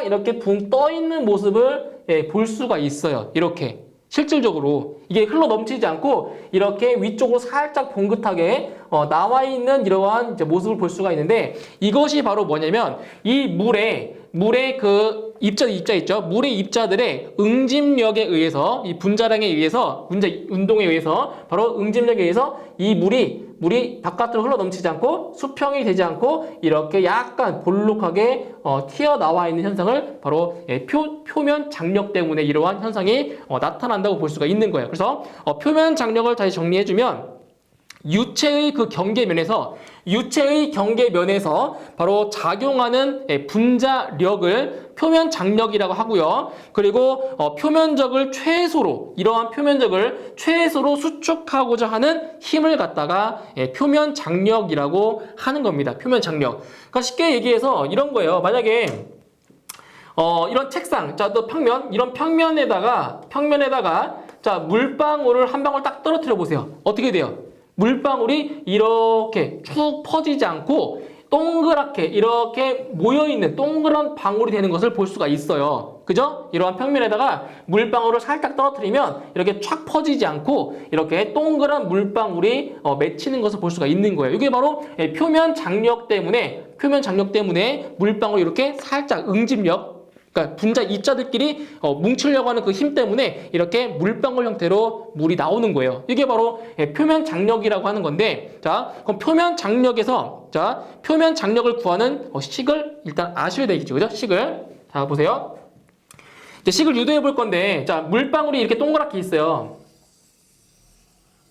A: 이렇게 붕 떠 있는 모습을 볼 수가 있어요. 이렇게. 실질적으로 이게 흘러 넘치지 않고 이렇게 위쪽으로 살짝 봉긋하게 나와 있는 이러한 이제 모습을 볼 수가 있는데, 이것이 바로 뭐냐면 이 물의 그 입자 있죠. 물의 입자들의 응집력에 의해서, 이 분자량에 의해서, 분자 운동에 의해서, 바로 응집력에 의해서 이 물이 바깥으로 흘러 넘치지 않고 수평이 되지 않고 이렇게 약간 볼록하게 튀어나와 있는 현상을 바로 표면 장력 때문에 이러한 현상이 나타난다고 볼 수가 있는 거예요. 그래서 표면 장력을 다시 정리해주면 유체의 경계면에서 바로 작용하는 분자력을 표면 장력이라고 하고요. 그리고 이러한 표면적을 최소로 수축하고자 하는 힘을 갖다가 표면 장력이라고 하는 겁니다. 표면 장력. 그러니까 쉽게 얘기해서 이런 거예요. 만약에 이런 책상, 자, 또 이런 평면에다가 자, 물방울을 한 방울 딱 떨어뜨려 보세요. 어떻게 돼요? 물방울이 이렇게 쭉 퍼지지 않고 동그랗게 이렇게 모여있는 동그란 방울이 되는 것을 볼 수가 있어요. 그죠? 이러한 평면에다가 물방울을 살짝 떨어뜨리면 이렇게 쫙 퍼지지 않고 이렇게 동그란 물방울이 맺히는 것을 볼 수가 있는 거예요. 이게 바로 표면 장력 때문에 물방울이 이렇게 살짝 응집력, 그러니까 분자 입자들끼리 뭉치려고 하는 그 힘 때문에 이렇게 물방울 형태로 물이 나오는 거예요. 이게 바로 표면 장력이라고 하는 건데, 자, 그럼 표면 장력을 구하는 식을 일단 아셔야 되겠죠, 그죠? 식을. 자, 보세요. 이제 식을 유도해 볼 건데, 자, 물방울이 이렇게 동그랗게 있어요.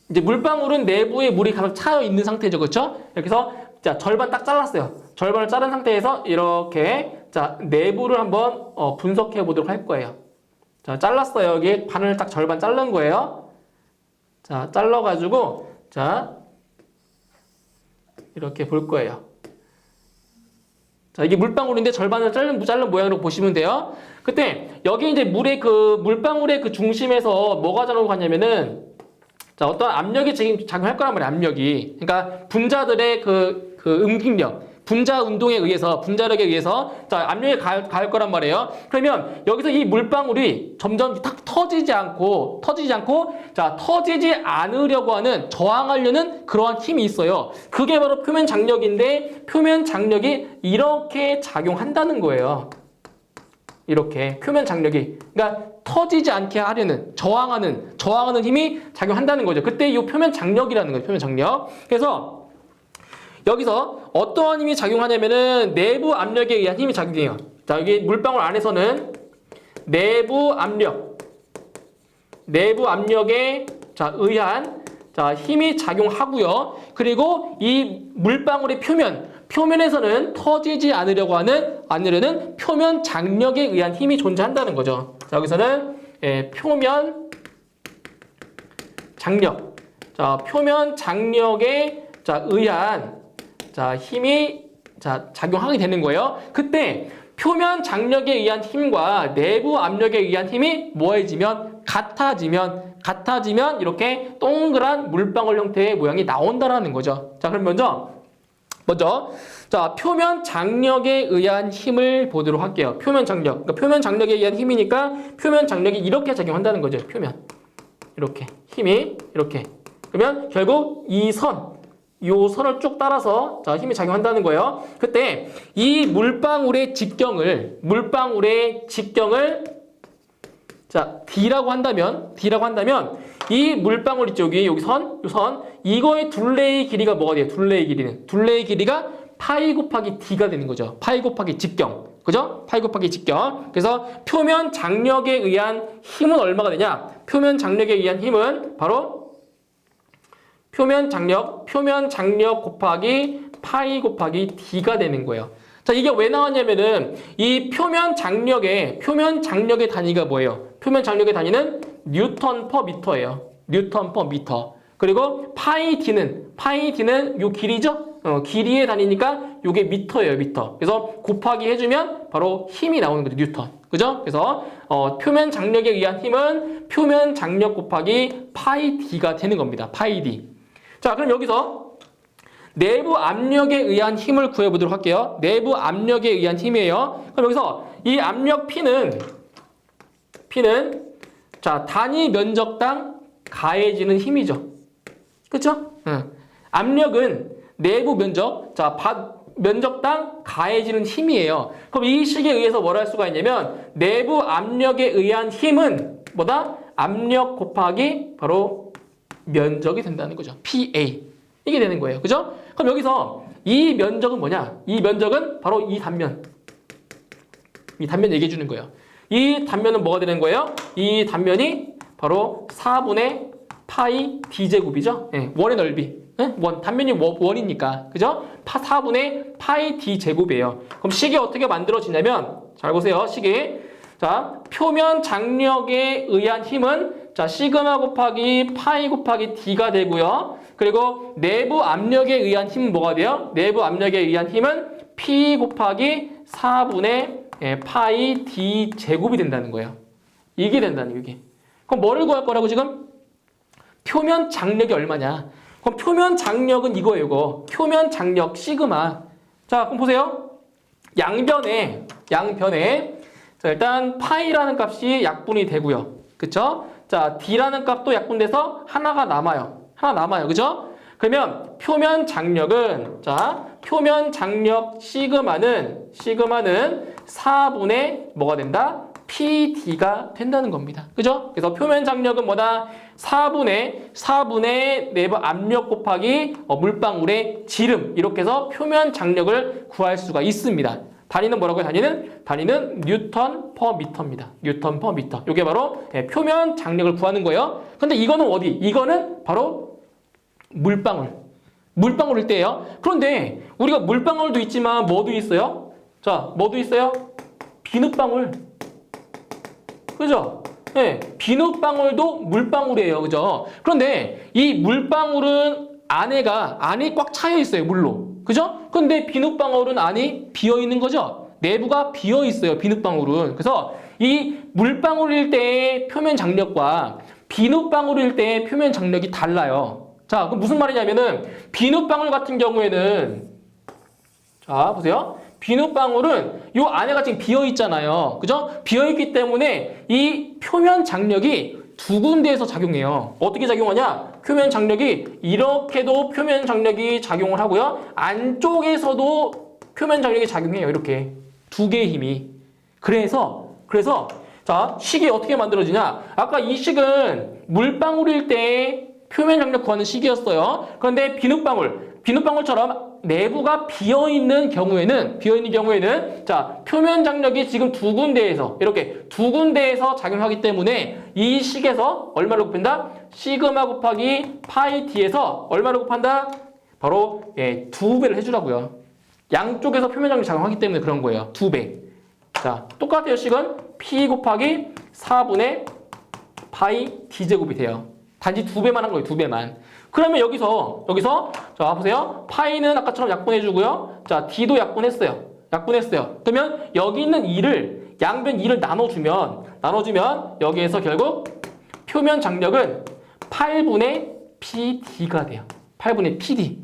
A: 이제 물방울은 내부에 물이 가득 차여 있는 상태죠, 그렇죠? 이렇게 해서 자, 절반 딱 잘랐어요. 절반을 자른 상태에서 이렇게 자, 내부를 한번 분석해 보도록 할 거예요. 자, 잘랐어요. 여기 반을 딱 절반 자른 거예요. 자, 잘라가지고 자, 이렇게 볼 거예요. 자, 이게 물방울인데 절반을 자른 모양으로 보시면 돼요. 그때 여기 이제 물방울의 그 중심에서 뭐가 작용하냐면은, 자, 어떤 압력이 작용할 거란 말이에요. 압력이. 그러니까 분자들의 그 응집력, 분자 운동에 의해서, 분자력에 의해서 자, 압력이 가할 거란 말이에요. 그러면 여기서 이 물방울이 점점 탁 터지지 않고 자, 터지지 않으려고 하는, 저항하려는 그러한 힘이 있어요. 그게 바로 표면 장력인데, 표면 장력이 이렇게 작용한다는 거예요. 이렇게 표면 장력이, 그러니까 터지지 않게 하려는, 저항하는 힘이 작용한다는 거죠. 그때 이 표면 장력이라는 거예요. 표면 장력. 그래서 여기서 어떠한 힘이 작용하냐면은 내부 압력에 의한 힘이 작용해요. 자, 여기 물방울 안에서는 내부 압력에 자, 의한 자, 힘이 작용하고요. 그리고 이 물방울의 표면에서는 터지지 않으려는 표면 장력에 의한 힘이 존재한다는 거죠. 자, 여기서는 표면 장력. 자, 표면 장력에 자, 의한 자, 힘이 자, 작용하게 되는 거예요. 그때 표면 장력에 의한 힘과 내부 압력에 의한 힘이 같아지면 이렇게 동그란 물방울 형태의 모양이 나온다라는 거죠. 자, 그럼 먼저 자, 표면 장력에 의한 힘을 보도록 할게요. 표면 장력. 그러니까 표면 장력에 의한 힘이니까 표면 장력이 이렇게 작용한다는 거죠. 표면. 이렇게. 힘이 이렇게. 그러면 결국 요 선을 쭉 따라서 자, 힘이 작용한다는 거예요. 그때 이 물방울의 직경을 자, D라고 한다면 이 물방울 있죠. 여기 선, 이거의 둘레의 길이가 뭐가 돼요? 둘레의 길이가 파이 곱하기 D가 되는 거죠. 파이 곱하기 직경. 그죠? 파이 곱하기 직경. 그래서 표면 장력에 의한 힘은 얼마가 되냐? 표면 장력에 의한 힘은 바로 표면 장력 곱하기 파이 곱하기 D가 되는 거예요. 자, 이게 왜 나왔냐면은 이 표면 장력의 단위가 뭐예요? 표면 장력의 단위는 뉴턴 퍼 미터예요. 뉴턴 퍼 미터. 그리고 파이 D는 요 길이죠? 길이의 단위니까 요게 미터예요, 미터. 그래서 곱하기 해주면 바로 힘이 나오는 거죠, 뉴턴. 그죠? 그래서 표면 장력에 의한 힘은 표면 장력 곱하기 파이 D가 되는 겁니다. 파이 D. 자, 그럼 여기서 내부 압력에 의한 힘을 구해보도록 할게요. 내부 압력에 의한 힘이에요. 그럼 여기서 이 압력 P는 자, 단위 면적당 가해지는 힘이죠. 그쵸? 압력은 내부 면적, 자, 면적당 가해지는 힘이에요. 그럼 이 식에 의해서 뭘 할 수가 있냐면 내부 압력에 의한 힘은 뭐다? 압력 곱하기 바로 면적이 된다는 거죠. PA. 이게 되는 거예요. 그죠? 그럼 여기서 이 면적은 뭐냐? 이 면적은 바로 이 단면. 이 단면 얘기해 주는 거예요. 이 단면은 뭐가 되는 거예요? 이 단면이 바로 4분의 파이 D제곱이죠? 네, 원의 넓이. 네? 단면이 원이니까. 그죠? 4분의 파이 D제곱이에요. 그럼 식이 어떻게 만들어지냐면, 잘 보세요. 식이. 자, 표면 장력에 의한 힘은, 자, 시그마 곱하기 파이 곱하기 D가 되고요. 그리고 내부 압력에 의한 힘은 뭐가 돼요? 내부 압력에 의한 힘은 P 곱하기 4분의 파이 D제곱이 된다는 거예요. 이게 된다는 거예요, 이게. 그럼 뭐를 구할 거라고 지금? 표면 장력이 얼마냐? 그럼 표면 장력은 이거예요, 이거. 표면 장력 시그마. 자, 그럼 보세요. 양변에 자, 일단 파이라는 값이 약분이 되고요. 그쵸? 자, D라는 값도 약분돼서 하나가 남아요. 그죠? 그러면 표면 장력은 자, 표면 장력 시그마는 4분의 뭐가 된다? PD가 된다는 겁니다. 그죠? 그래서 표면 장력은 뭐다? 4분의 내부 압력 곱하기 물방울의 지름. 이렇게 해서 표면 장력을 구할 수가 있습니다. 단위는 뭐라고요? 단위는 뉴턴 퍼 미터입니다. 뉴턴 퍼 미터. 이게 바로 표면 장력을 구하는 거예요. 근데 이거는 어디? 이거는 바로 물방울일 때예요. 그런데 우리가 물방울도 있지만 뭐도 있어요? 자, 뭐도 있어요? 비눗방울. 그죠? 네, 비눗방울도 물방울이에요. 그죠? 그런데 이 물방울은 안이 꽉 차여 있어요. 물로. 그죠? 근데 비눗방울은 안이 비어 있는 거죠? 내부가 비어 있어요. 비눗방울은. 그래서 이 물방울일 때의 표면 장력과 비눗방울일 때의 표면 장력이 달라요. 자, 그럼 무슨 말이냐면은 비눗방울 같은 경우에는 자, 보세요. 비눗방울은 요 안에가 지금 비어 있잖아요. 그죠? 비어 있기 때문에 이 표면 장력이 두 군데에서 작용해요. 어떻게 작용하냐? 표면 장력이 이렇게도 표면 장력이 작용을 하고요. 안쪽에서도 표면 장력이 작용해요. 이렇게 두 개의 힘이. 그래서 자, 식이 어떻게 만들어지냐? 아까 이 식은 물방울일 때 표면 장력 구하는 식이었어요. 그런데 비눗방울처럼 내부가 비어있는 경우에는 자, 표면 장력이 지금 이렇게 두 군데에서 작용하기 때문에 이 식에서 얼마를 곱한다? 시그마 곱하기 파이 D에서 얼마를 곱한다? 바로 2배를 해주라고요. 양쪽에서 표면 장력이 작용하기 때문에 그런 거예요. 2배. 자, 똑같아요. 식은 P 곱하기 4분의 파이 D제곱이 돼요. 단지 2배만 한 거예요. 2배만. 그러면 여기서 자, 보세요. 파이는 아까처럼 약분해주고요. 자, D도 약분했어요. 그러면 여기 있는 2를 양변 2를 나눠주면 여기에서 결국 표면 장력은 8분의 PD가 돼요. 8분의 PD.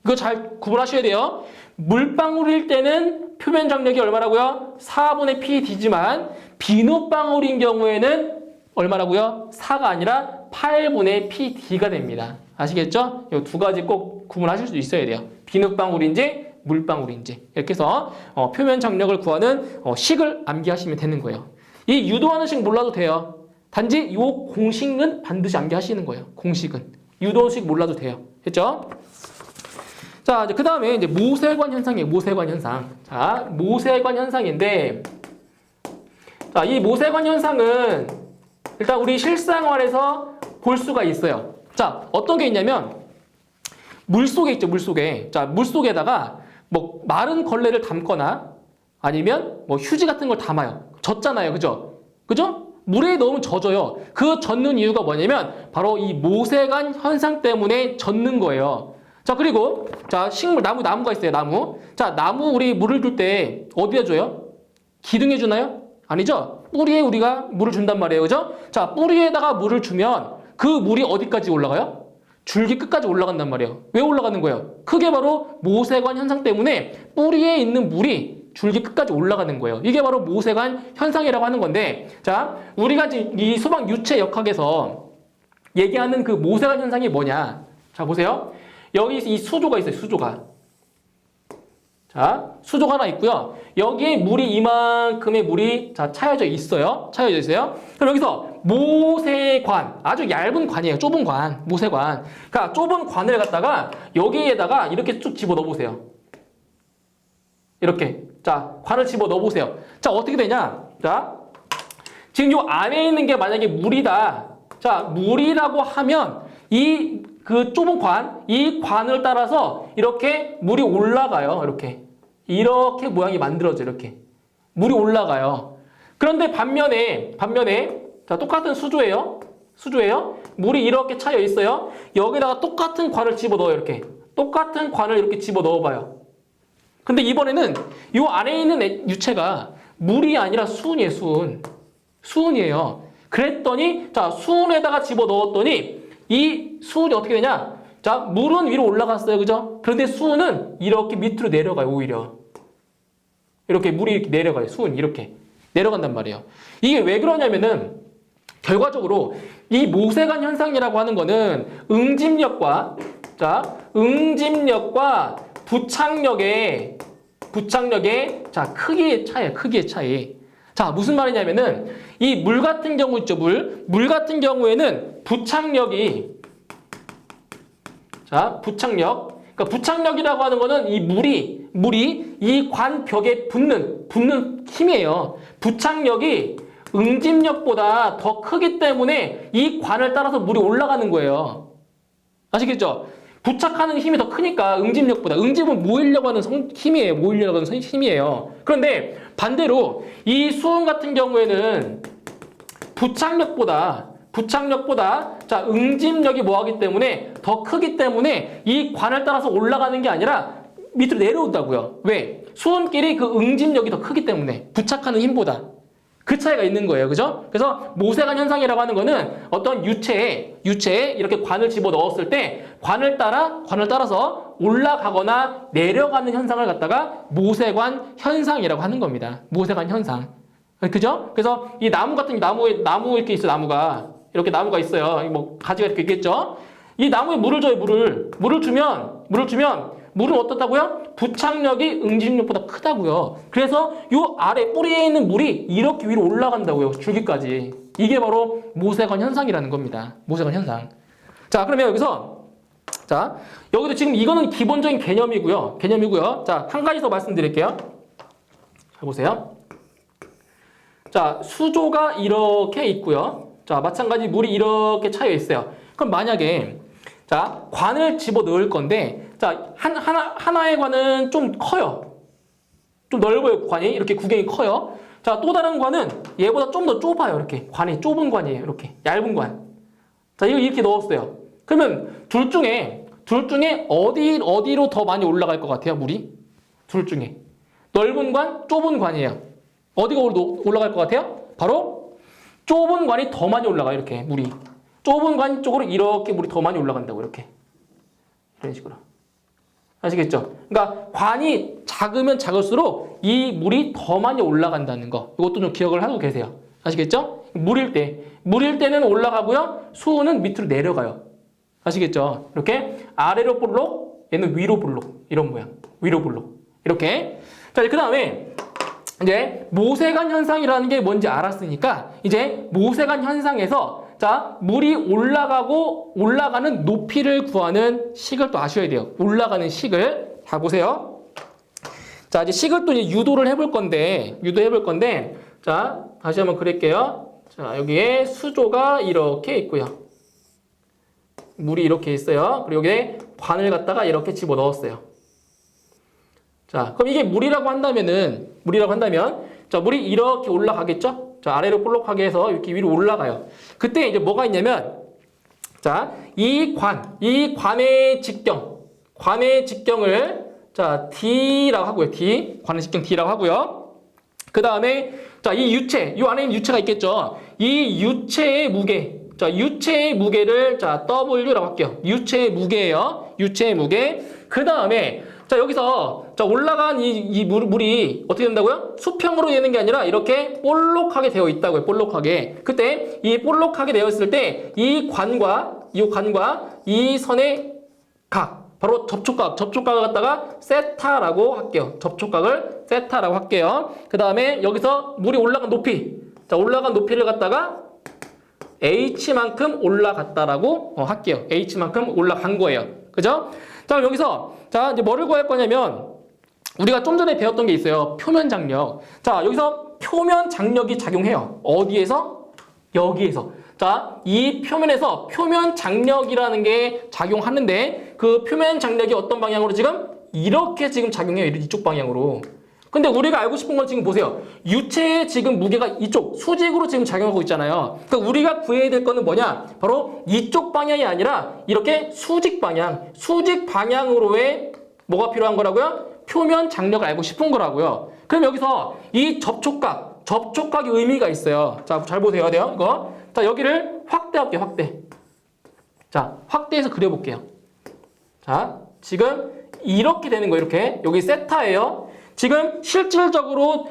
A: 이거 잘 구분하셔야 돼요. 물방울일 때는 표면 장력이 얼마라고요? 4분의 PD지만 비눗방울인 경우에는 얼마라고요? 4가 아니라 8분의 PD가 됩니다. 아시겠죠? 이 두 가지 꼭 구분하실 수 있어야 돼요. 비눗방울인지 물방울인지. 이렇게 해서 표면 장력을 구하는 식을 암기하시면 되는 거예요. 이 유도하는 식 몰라도 돼요. 단지 이 공식은 반드시 암기하시는 거예요. 공식은. 유도식 몰라도 돼요. 됐죠? 자, 이제 그 다음에 이제 모세관 현상이에요. 모세관 현상. 자, 모세관 현상인데, 자, 이 모세관 현상은 일단 우리 실생활에서 볼 수가 있어요. 자, 어떤 게 있냐면 물속에 있죠. 물속에. 자, 물속에다가 뭐 마른 걸레를 담거나 아니면 뭐 휴지 같은 걸 담아요. 젖잖아요. 그죠? 그죠? 물에 넣으면 젖어요. 그 젖는 이유가 뭐냐면 바로 이 모세관 현상 때문에 젖는 거예요. 자, 그리고 자, 식물 나무가 있어요. 나무. 자, 나무 우리 물을 줄 때 어디에 줘요? 기둥에 주나요? 아니죠? 뿌리에 우리가 물을 준단 말이에요. 그죠? 자, 뿌리에다가 물을 주면 그 물이 어디까지 올라가요? 줄기 끝까지 올라간단 말이에요. 왜 올라가는 거예요? 크게 바로 모세관 현상 때문에 뿌리에 있는 물이 줄기 끝까지 올라가는 거예요. 이게 바로 모세관 현상이라고 하는 건데, 자, 우리가 지금 이 수박 유체 역학에서 얘기하는 그 모세관 현상이 뭐냐? 자, 보세요. 여기 이 수조가 있어요. 수조가. 자, 수조가 하나 있고요. 여기에 물이 이만큼의 물이 자 차여져 있어요. 차여져 있어요. 그럼 여기서 모세관, 아주 얇은 관이에요. 좁은 관, 모세관. 그러니까 좁은 관을 갖다가 여기에다가 이렇게 쭉 집어 넣어보세요. 이렇게. 자, 관을 집어 넣어보세요. 자, 어떻게 되냐? 자, 지금 요 안에 있는 게 만약에 물이다. 자, 물이라고 하면 그 좁은 관, 이 관을 따라서 이렇게 물이 올라가요. 이렇게 모양이 만들어져. 이렇게 물이 올라가요. 그런데 반면에 자, 똑같은 수조예요. 물이 이렇게 차여 있어요. 여기다가 똑같은 관을 집어 넣어요. 이렇게 똑같은 관을 이렇게 집어 넣어봐요. 근데 이번에는 이 안에 있는 유체가 물이 아니라 수은이에요. 수은이에요. 그랬더니 자, 수은에다가 집어 넣었더니 이 수은이 어떻게 되냐? 자, 물은 위로 올라갔어요. 그죠? 그런데 수은은 이렇게 밑으로 내려가요. 오히려. 이렇게 물이 이렇게 내려가요. 수은이 이렇게 내려간단 말이에요. 이게 왜 그러냐면은 결과적으로 이 모세관 현상이라고 하는 거는 응집력과 부착력의 자, 크기의 차이예요. 크기의 차이. 자, 무슨 말이냐면은 이 물 같은 경우 있죠. 물 같은 경우에는 부착력이 자, 부착력. 그러니까 부착력이라고 하는 거는 이 물이 이 관 벽에 붙는 힘이에요. 부착력이 응집력보다 더 크기 때문에 이 관을 따라서 물이 올라가는 거예요. 아시겠죠? 부착하는 힘이 더 크니까 응집력보다. 응집은 모이려고 하는 힘이에요. 모이려고 하는 힘이에요. 그런데 반대로 이 수은 같은 경우에는 부착력보다 자, 응집력이 뭐하기 때문에 더 크기 때문에 이 관을 따라서 올라가는 게 아니라 밑으로 내려온다고요. 왜? 수은끼리 그 응집력이 더 크기 때문에 부착하는 힘보다 그 차이가 있는 거예요. 그죠? 그래서 모세관 현상이라고 하는 거는 어떤 유체에 이렇게 관을 집어 넣었을 때 관을 따라서 올라가거나 내려가는 현상을 갖다가 모세관 현상이라고 하는 겁니다. 모세관 현상. 그죠? 그래서 이 나무 이렇게 있어요. 나무가 있어요. 뭐 가지가 이렇게 있겠죠? 이 나무에 물을 줘요. 물을 주면 물은 어떻다고요? 부착력이 응집력보다 크다고요. 그래서 요 아래 뿌리에 있는 물이 이렇게 위로 올라간다고요. 줄기까지. 이게 바로 모세관 현상이라는 겁니다. 모세관 현상. 자, 그러면 여기서 자, 여기도 지금 이거는 기본적인 개념이고요. 자, 한 가지 더 말씀드릴게요. 자, 보세요. 자, 수조가 이렇게 있고요. 자, 마찬가지 물이 이렇게 차여 있어요. 그럼 만약에 자, 관을 집어 넣을 건데 자, 하나의 관은 좀 커요. 좀 넓어요. 관이 이렇게 구경이 커요. 자, 또 다른 관은 얘보다 좀 더 좁아요. 이렇게 관이 좁은 관이에요. 이렇게 얇은 관. 자, 이거 이렇게 넣었어요. 그러면 둘 중에 어디로 더 많이 올라갈 것 같아요? 물이? 둘 중에 넓은 관, 좁은 관이에요. 어디가 올라갈 것 같아요? 바로 좁은 관이 더 많이 올라가요. 이렇게 물이 좁은 관 쪽으로 이렇게 물이 더 많이 올라간다고. 이렇게 이런 식으로. 아시겠죠? 그러니까 관이 작으면 작을수록 이 물이 더 많이 올라간다는 거. 이것도 좀 기억을 하고 계세요. 아시겠죠? 물일 때는 올라가고요. 수은은 밑으로 내려가요. 아시겠죠? 이렇게 아래로 볼록, 얘는 위로 볼록. 이런 모양. 위로 볼록. 이렇게. 자, 그 다음에 이제 모세관 현상이라는 게 뭔지 알았으니까 이제 모세관 현상에서 자, 물이 올라가는 높이를 구하는 식을 또 아셔야 돼요. 올라가는 식을. 자, 보세요. 자, 이제 식을 또 이제 유도해 볼 건데, 자, 다시 한번 그릴게요. 자, 여기에 수조가 이렇게 있고요. 물이 이렇게 있어요. 그리고 여기에 관을 갖다가 이렇게 집어 넣었어요. 자, 그럼 이게 물이라고 한다면, 자, 물이 이렇게 올라가겠죠? 자, 아래로 볼록하게 해서 이렇게 위로 올라가요. 그때 이제 뭐가 있냐면, 자, 이 관의 직경을, 자, D라고 하고요. 관의 직경 D라고 하고요. 그 다음에, 자, 이 유체, 이 안에 있는 유체가 있겠죠? 이 유체의 무게, 자, 유체의 무게를, 자, W라고 할게요. 유체의 무게예요. 유체의 무게. 그 다음에, 자, 여기서, 자, 올라간 이 물이 어떻게 된다고요? 수평으로 되는 게 아니라 이렇게 볼록하게 되어 있다고요. 볼록하게. 그때 이 볼록하게 되어 있을 때 이 관과 이 선의 각, 바로 접촉각을 갖다가 세타라고 할게요. 접촉각을 세타라고 할게요. 그 다음에 여기서 물이 올라간 높이, 자, 올라간 높이를 갖다가 H만큼 올라갔다라고 할게요. H만큼 올라간 거예요. 그죠? 자, 그럼 여기서, 자, 이제 뭐를 구할 거냐면, 우리가 좀 전에 배웠던 게 있어요. 표면 장력. 자, 여기서 표면 장력이 작용해요. 어디에서? 여기에서. 자, 이 표면에서 표면 장력이라는 게 작용하는데, 그 표면 장력이 어떤 방향으로 지금? 이렇게 지금 작용해요. 이쪽 방향으로. 근데 우리가 알고 싶은 건 지금 보세요. 유체의 지금 무게가 이쪽 수직으로 지금 작용하고 있잖아요. 그러니까 우리가 구해야 될 거는 뭐냐? 바로 이쪽 방향이 아니라 이렇게 수직 방향으로의 뭐가 필요한 거라고요? 표면 장력을 알고 싶은 거라고요. 그럼 여기서 이 접촉각이 의미가 있어요. 자, 잘 보세요. 이거. 자, 여기를 확대할게요. 확대. 자, 확대해서 그려볼게요. 자, 지금 이렇게 되는 거예요. 이렇게. 여기 세타예요. 지금 실질적으로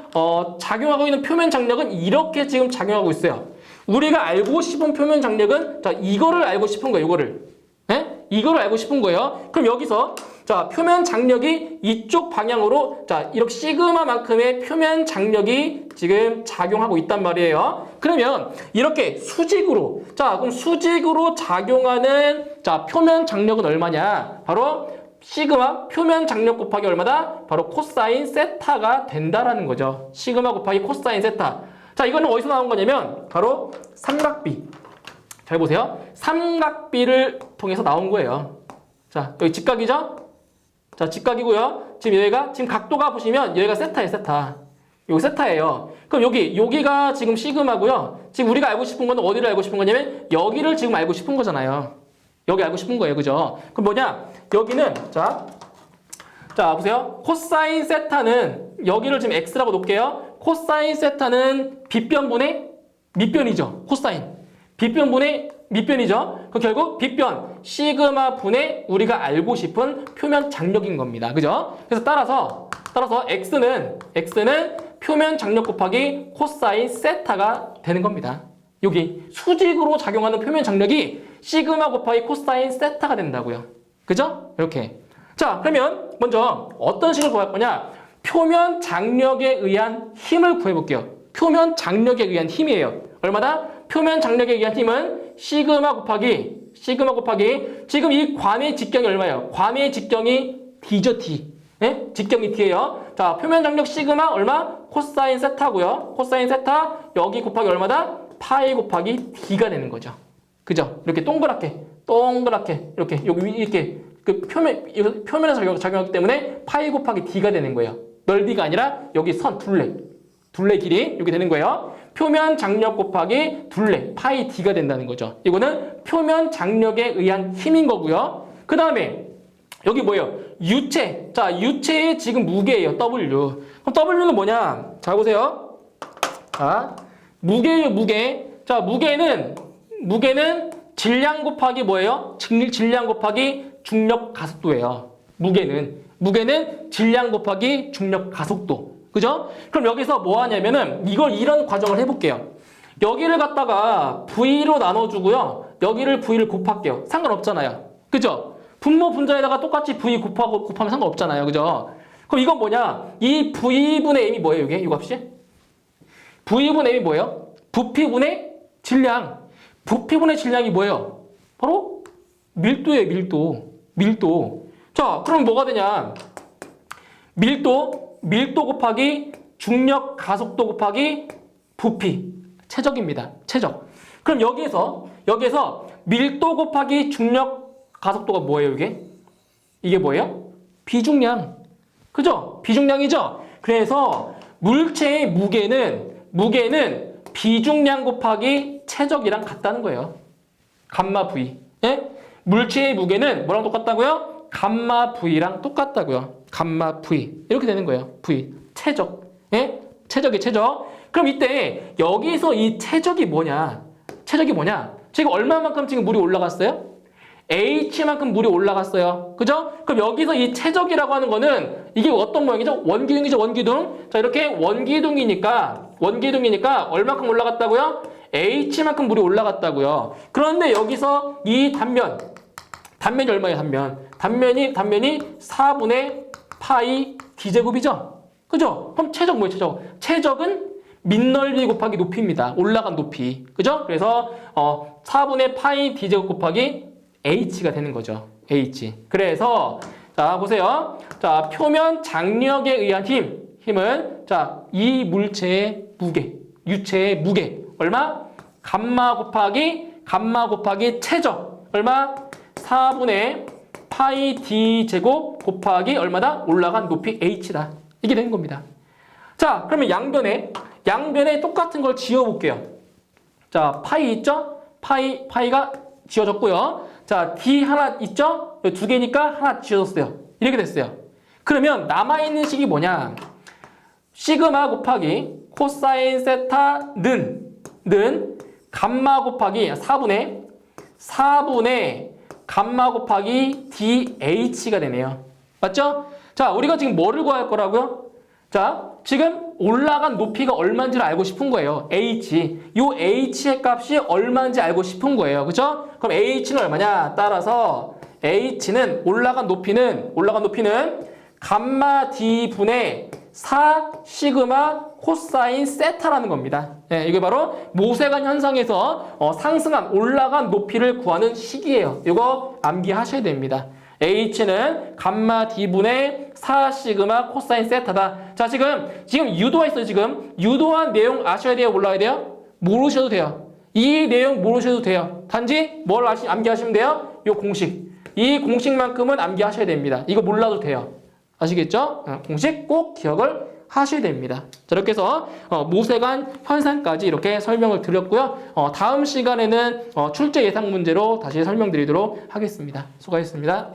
A: 작용하고 있는 표면 장력은 이렇게 지금 작용하고 있어요. 우리가 알고 싶은 표면 장력은, 자, 이거를 알고 싶은 거예요. 이거를. 네? 이거를 알고 싶은 거예요. 그럼 여기서, 자, 표면 장력이 이쪽 방향으로, 자, 이렇게 시그마만큼의 표면 장력이 지금 작용하고 있단 말이에요. 그러면 이렇게 수직으로, 자, 그럼 수직으로 작용하는, 자, 표면 장력은 얼마냐? 바로 시그마 표면 장력 곱하기 얼마다? 바로 코사인 세타가 된다라는 거죠. 시그마 곱하기 코사인 세타. 자, 이거는 어디서 나온 거냐면 바로 삼각비. 잘 보세요. 삼각비를 통해서 나온 거예요. 자, 여기 직각이죠? 자, 직각이고요. 지금 여기가 지금 각도가 보시면 여기가 세타예요, 세타. 여기 세타예요. 그럼 여기가 지금 시그마고요. 지금 우리가 알고 싶은 건 어디를 알고 싶은 거냐면 여기를 지금 알고 싶은 거잖아요. 여기 알고 싶은 거예요. 그죠? 그럼 뭐냐? 여기는, 자, 보세요. 코사인 세타는, 여기를 지금 X라고 놓을게요. 코사인 세타는 빗변분의 밑변이죠. 코사인. 빗변분의 밑변이죠. 그 결국 빗변, 시그마 분의 우리가 알고 싶은 표면 장력인 겁니다. 그죠? 그래서 따라서 X는 표면 장력 곱하기 코사인 세타가 되는 겁니다. 여기 수직으로 작용하는 표면 장력이 시그마 곱하기 코사인 세타가 된다고요. 그죠? 이렇게. 자, 그러면 먼저 어떤 식으로 구할 거냐? 표면 장력에 의한 힘을 구해볼게요. 표면 장력에 의한 힘이에요. 얼마나? 표면 장력에 의한 힘은 시그마 곱하기 지금 이 관의 직경이 얼마예요? 관의 직경이 D죠, D. 네? 직경이 D예요. 자, 표면 장력 시그마 얼마? 코사인 세타고요. 코사인 세타 여기 곱하기 얼마다? 파이 곱하기 D가 되는 거죠. 그죠? 이렇게 동그랗게 이렇게 여기 이렇게 그 표면에서 작용하기 때문에 파이 곱하기 D가 되는 거예요. 넓이가 아니라 여기 선 둘레 길이 이렇게 되는 거예요. 표면 장력 곱하기 둘레 파이 D가 된다는 거죠. 이거는 표면 장력에 의한 힘인 거고요. 그 다음에 여기 뭐예요? 유체. 자, 유체의 지금 무게예요. W. 그럼 W는 뭐냐? 자, 보세요. 자, 무게예요, 무게. 자, 무게는 질량 곱하기 뭐예요? 질량 곱하기 중력 가속도예요. 무게는 질량 곱하기 중력 가속도. 그죠? 그럼 여기서 뭐 하냐면은 이런 과정을 해볼게요. 여기를 갖다가 V로 나눠주고요. 여기를 V를 곱할게요. 상관없잖아요. 그죠? 분모 분자에다가 똑같이 V 곱하면 상관없잖아요. 그죠? 그럼 이건 뭐냐? 이 V분의 M이 뭐예요? 이게? 이 값이? V분의 M이 뭐예요? 부피분의 질량. 부피분의 질량이 뭐예요? 바로 밀도예요. 밀도. 자, 그럼 뭐가 되냐? 밀도 곱하기 중력 가속도 곱하기 부피. 최적입니다. 최적. 그럼 여기에서 밀도 곱하기 중력 가속도가 뭐예요, 이게? 이게 뭐예요? 비중량. 그죠? 비중량이죠? 그래서 물체의 무게는 비중량 곱하기 체적이랑 같다는 거예요. 감마 V. 예? 물체의 무게는 뭐랑 똑같다고요? 감마 V랑 똑같다고요. 감마 V. 이렇게 되는 거예요. V. 체적. 예? 체적이 체적. 그럼 이때 여기서 이 체적이 뭐냐? 체적이 뭐냐? 지금 얼마만큼 지금 물이 올라갔어요? H만큼 물이 올라갔어요. 그죠? 그럼 여기서 이 체적이라고 하는 거는 이게 어떤 모양이죠? 원기둥이죠, 원기둥. 자, 이렇게 원기둥이니까 얼마큼 올라갔다고요? H만큼 물이 올라갔다고요. 그런데 여기서 이 단면이 얼마예요, 단면이 4분의 파이 D제곱이죠? 그죠? 그럼 체적 뭐예요, 체적? 체적은 밑넓이 곱하기 높이입니다. 올라간 높이. 그죠? 그래서 4분의 파이 D제곱 곱하기 H가 되는 거죠. H. 그래서 자 보세요. 자 표면 장력에 의한 힘은 자 이 물체의 무게, 유체의 무게 얼마? 감마 곱하기 체적 얼마? 4분의 파이 D 제곱 곱하기 얼마다? 올라간 높이 H다. 이게 되는 겁니다. 자 그러면 양변에 똑같은 걸 지어볼게요. 자 파이 있죠? 파이가 지어졌고요. 자, D 하나 있죠? 두 개니까 하나 지어졌어요. 이렇게 됐어요. 그러면 남아있는 식이 뭐냐? 시그마 곱하기 코사인 세타는 감마 곱하기 4분의 감마 곱하기 DH가 되네요. 맞죠? 자, 우리가 지금 뭐를 구할 거라고요? 자, 지금 올라간 높이가 얼마인지를 알고 싶은 거예요. H. 요 H의 값이 얼마인지 알고 싶은 거예요. 그죠? 그럼 H는 얼마냐? 따라서 H는 올라간 높이는 감마 D 분의 4 시그마 코사인 세타라는 겁니다. 네, 이게 바로 모세관 현상에서 상승한 올라간 높이를 구하는 식이에요. 이거 암기하셔야 됩니다. H는 감마 D분의 4 시그마 코사인 세타다. 자, 지금 유도가 있어요, 지금. 유도한 내용 아셔야 돼요, 몰라야 돼요? 모르셔도 돼요. 이 내용 모르셔도 돼요. 단지 뭘 암기하시면 돼요? 요 공식. 이 공식만큼은 암기하셔야 됩니다. 이거 몰라도 돼요. 아시겠죠? 공식 꼭 기억을 하셔야 됩니다. 자, 이렇게 해서 모세관 현상까지 이렇게 설명을 드렸고요. 다음 시간에는 출제 예상 문제로 다시 설명드리도록 하겠습니다. 수고하셨습니다.